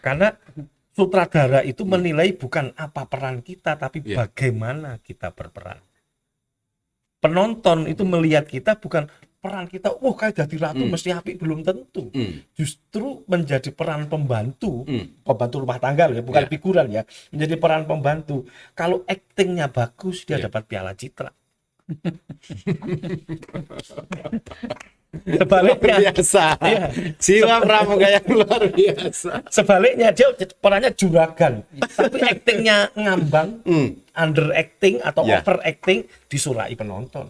Karena sutradara itu menilai bukan apa peran kita, tapi bagaimana kita berperan. Penonton itu melihat kita bukan peran kita, kayak jadi ratu mesti apik, belum tentu. Justru menjadi peran pembantu, pembantu rumah tangga ya, bukan figuran ya, menjadi peran pembantu. Kalau aktingnya bagus, dia dapat piala citra. Sebaliknya Biasa. Jiwa pramuka yang luar biasa. Sebaliknya dia perannya juragan, tapi aktingnya ngambang, underacting atau overacting, disurai penonton.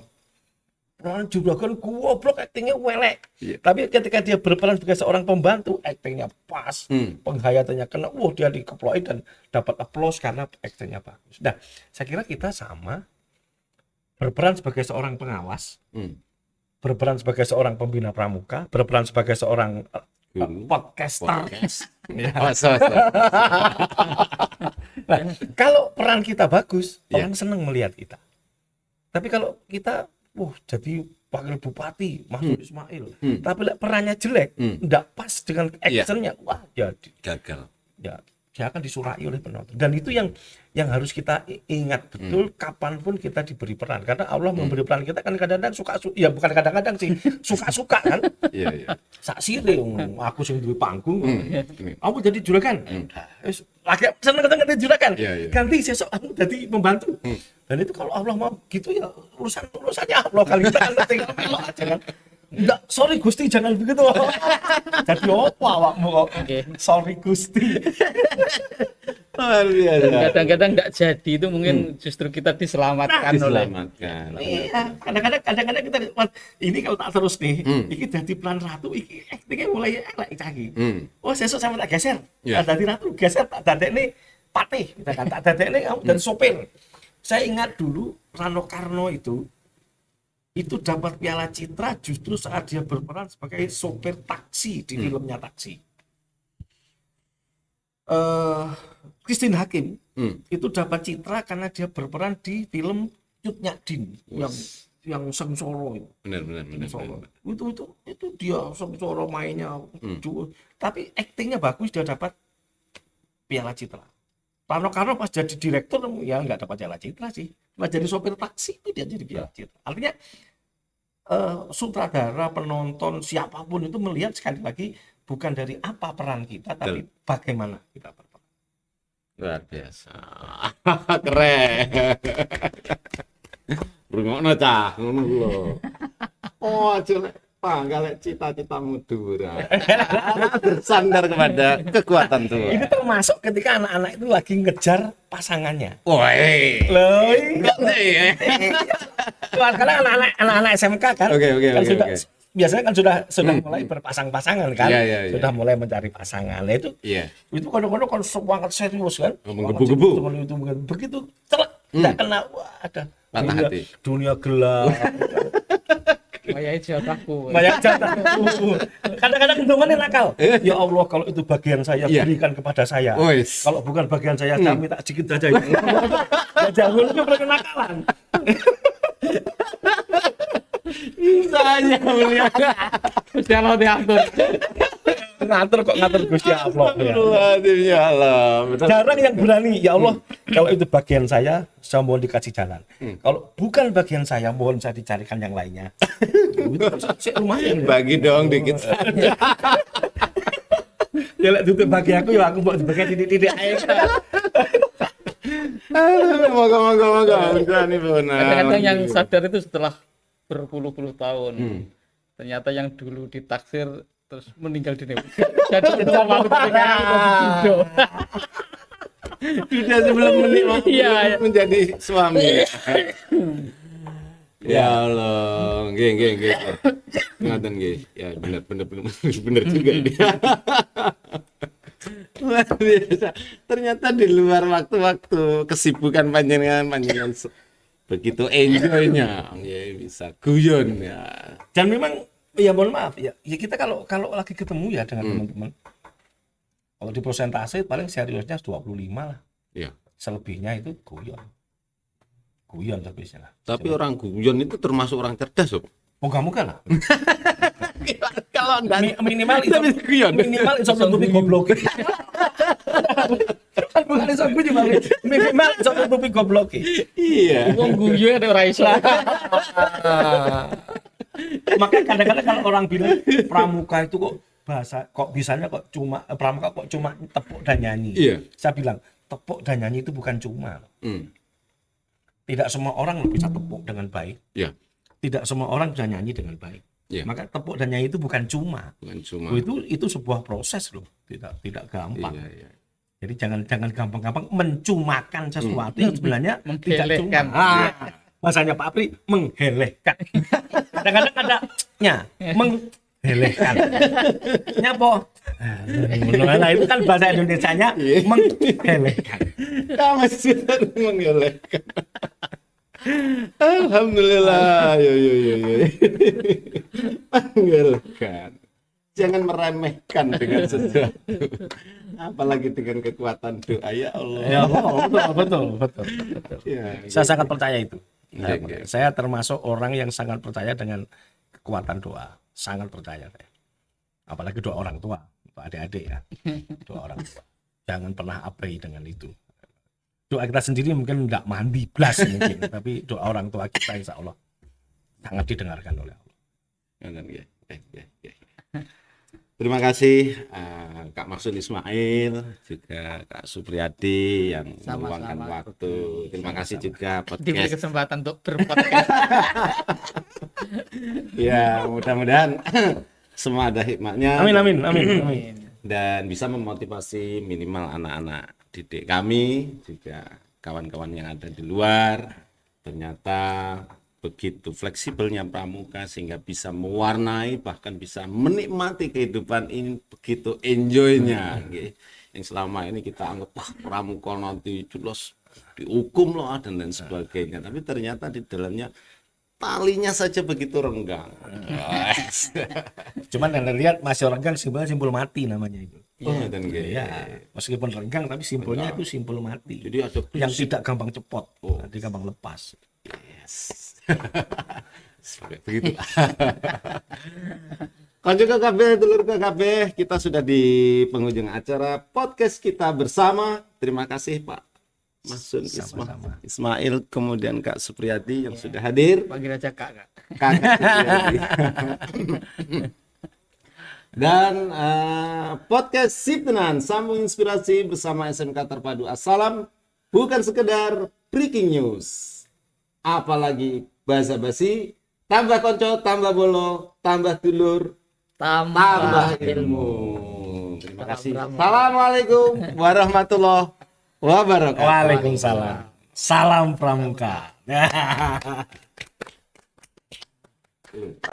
Peran juragan goblok, aktingnya welek. Tapi ketika dia berperan sebagai seorang pembantu, aktingnya pas, penghayatannya kena, dia dikeploi dan dapat aplaus karena aktingnya bagus. Nah, saya kira kita sama, berperan sebagai seorang pengawas, berperan sebagai seorang pembina pramuka, berperan sebagai seorang podcaster. Nah, kalau peran kita bagus, orang senang melihat kita. Tapi kalau kita jadi wakil bupati Masud Ismail, tapi perannya jelek, enggak pas dengan actionnya, jadi gagal. Ya, dia akan disurai oleh penonton. Dan itu yang harus kita ingat betul kapanpun kita diberi peran. Karena Allah memberi peran kita kan kadang-kadang ya bukan kadang-kadang sih, suka-suka kan. Iya. Sak sire aku sing duwe panggung. Aku jadi juragan. Wis lagi seneng jadi juragan. Ganti sesuk aku jadi pembantu. Dan itu kalau Allah mau gitu ya urusannya Allah, kali kita kan tinggal melok aja kan. Enggak, sorry Gusti, jangan begitu. Jadi apa awakmu kok? Sorry Gusti. Kadang-kadang enggak jadi itu mungkin justru kita diselamatkan oleh. Iya, kadang-kadang kita ini kalau tak terus nih, iki dadi peran ratu, iki aktingnya mulai elek cagi. Sesuk sama tak geser. Tak dadi ratu, geser tak dadekne patih, tak dadekne dan sopir. Saya ingat dulu Rano Karno itu dapat piala citra justru saat dia berperan sebagai sopir taksi di filmnya Taksi. Christine Hakim itu dapat citra karena dia berperan di film Cut Nyak Din yang sengsara itu. Benar. Itu dia sengsara mainnya. Tapi aktingnya bagus, dia dapat piala citra. Rano Karno pas jadi direktur ya nggak dapat piala citra sih. Pas jadi sopir taksi itu dia jadi piala citra. Artinya sutradara, penonton, siapapun itu melihat sekali lagi bukan dari apa peran kita, tapi bagaimana kita berperan. Luar biasa. Keren. Rungokno cah, ngono lho. Oh, jelek panggal cita-citamu dhuwur. Bersandar kepada kekuatan Tuhan. Itu termasuk ketika anak-anak itu lagi ngejar pasangannya. Woi. Loh, Enggak ya. karena anak-anak SMK kan, Oke. biasanya kan sudah mulai berpasang-pasangan kan, Iya. sudah mulai mencari pasangan. Nah, itu kadang-kadang kan semangat serius kan, Menggebu-gebu. begitu celek nggak kena, wah ada Patah hati. dunia gelap. Kayak jatahku. Banyak jatahku. Kadang-kadang hitungannya nakal. Ya Allah, kalau itu bagian saya berikan kepada saya. Wis. Kalau bukan bagian saya, kami tak sedikit saja. Ya jangan itu perkenakalan. Bisanya melihat. Gusti Allah diatur. Ngatur Gusti Allah. Ya Allah. Betul. Jarang yang berani. Ya Allah, kalau itu bagian saya mohon dikasih jalan. Kalau bukan bagian saya, mohon saya dicarikan yang lainnya. Itu lumayan. Bagi dong dikit saja. Ya lek tutup bagi aku, ya aku buat dibagi titik-titik air. Moga-moga. Berani benar. Kadang-kadang yang sadar itu setelah berpuluh-puluh tahun. Ternyata yang dulu ditaksir terus meninggal di dunia. Jadi sama itu. Sudah sebelum menjadi suami. Ya Allah, nggih. Ngaten nggih. Ya bener juga ini. Luar biasa. Ternyata di luar waktu-waktu kesibukan panjenengan begitu enjoy-nya, ya bisa guyon ya. Dan memang ya mohon maaf ya kita kalau lagi ketemu ya dengan teman-teman. Kalau di persentase paling seriusnya 25 lah. Iya. Selebihnya itu guyon terbiasa lah. Tapi orang guyon itu termasuk orang cerdas, Sob. Moga-moga lah. Kalau enggak minimal itu guyon. Minimal iso nutupi goblok. Kan bukan iso guyon bang. Minimal iso nutupi goblok. Iya. Wong guyon ada ora iso. Maka kadang-kadang kalau orang bilang pramuka itu kok bisanya kok cuma pramuka kok cuma tepuk dan nyanyi. Iya. Saya bilang tepuk dan nyanyi itu bukan cuma. Tidak semua orang bisa tepuk dengan baik. Iya. Tidak semua orang bisa nyanyi dengan baik. Iya. Maka tepuk dan nyanyi itu bukan cuma. Itu sebuah proses loh. Tidak gampang. Iya. Jadi jangan gampang-gampang mencumakan sesuatu yang sebenarnya tidak cuma. Bahasanya Pak Apri menghelehkan. Kadang-kadang ada menghelehkan. Nyapo? Nah, itu kan bahasa Indonesianya menghelehkan. Kamu sudah menghelehkan. Alhamdulillah. Yo. Menghelehkan. Jangan meremehkan dengan sesuatu. Apalagi dengan kekuatan doa, ya Allah. Ya Allah, betul. Ya, Saya sangat percaya itu. Oke. Saya termasuk orang yang sangat percaya dengan kekuatan doa. Sangat percaya saya. Apalagi doa orang tua, untuk adik-adik ya. Doa orang tua. Jangan pernah abai dengan itu. Doa kita sendiri mungkin tidak mandi blas mungkin, tapi doa orang tua kita insya Allah sangat didengarkan oleh Allah. Terima kasih Kak Maksud Ismail, juga Kak Supriyadi yang meluangkan waktu. Terima kasih juga diberi podcast. kesempatan untuk berpodcast. Ya, mudah-mudahan semua ada hikmahnya. Amin. Dan bisa memotivasi minimal anak-anak didik kami, juga kawan-kawan yang ada di luar. Ternyata begitu fleksibelnya pramuka sehingga bisa mewarnai, bahkan bisa menikmati kehidupan ini begitu enjoy-nya. Yang selama ini kita anggap pramuka nanti jelas dihukum loh dan lain sebagainya, tapi ternyata di dalamnya talinya saja begitu renggang. Cuman yang lihat masih renggang, simbolnya simpul mati namanya itu. Dan Meskipun renggang tapi simpulnya itu simpul mati. Jadi ada yang tidak gampang cepot, nanti gampang lepas. Begitu. Konjung KKB, dulur KKB, kita sudah di penghujung acara podcast kita bersama. Terima kasih Pak Mas Sun Sama-sama. Ismail, kemudian Kak Supriyadi yang sudah hadir. Panggil aja Kak. Kakak Supriyadi. Dan podcast Siptenan, sambung inspirasi bersama SMK Terpadu Assalam, bukan sekedar breaking news. Apalagi basa-basi, tambah konco, tambah bolo, tambah dulur, tambah ilmu. Terima kasih. Assalamualaikum warahmatullahi wabarakatuh. Waalaikumsalam. Salam Pramuka.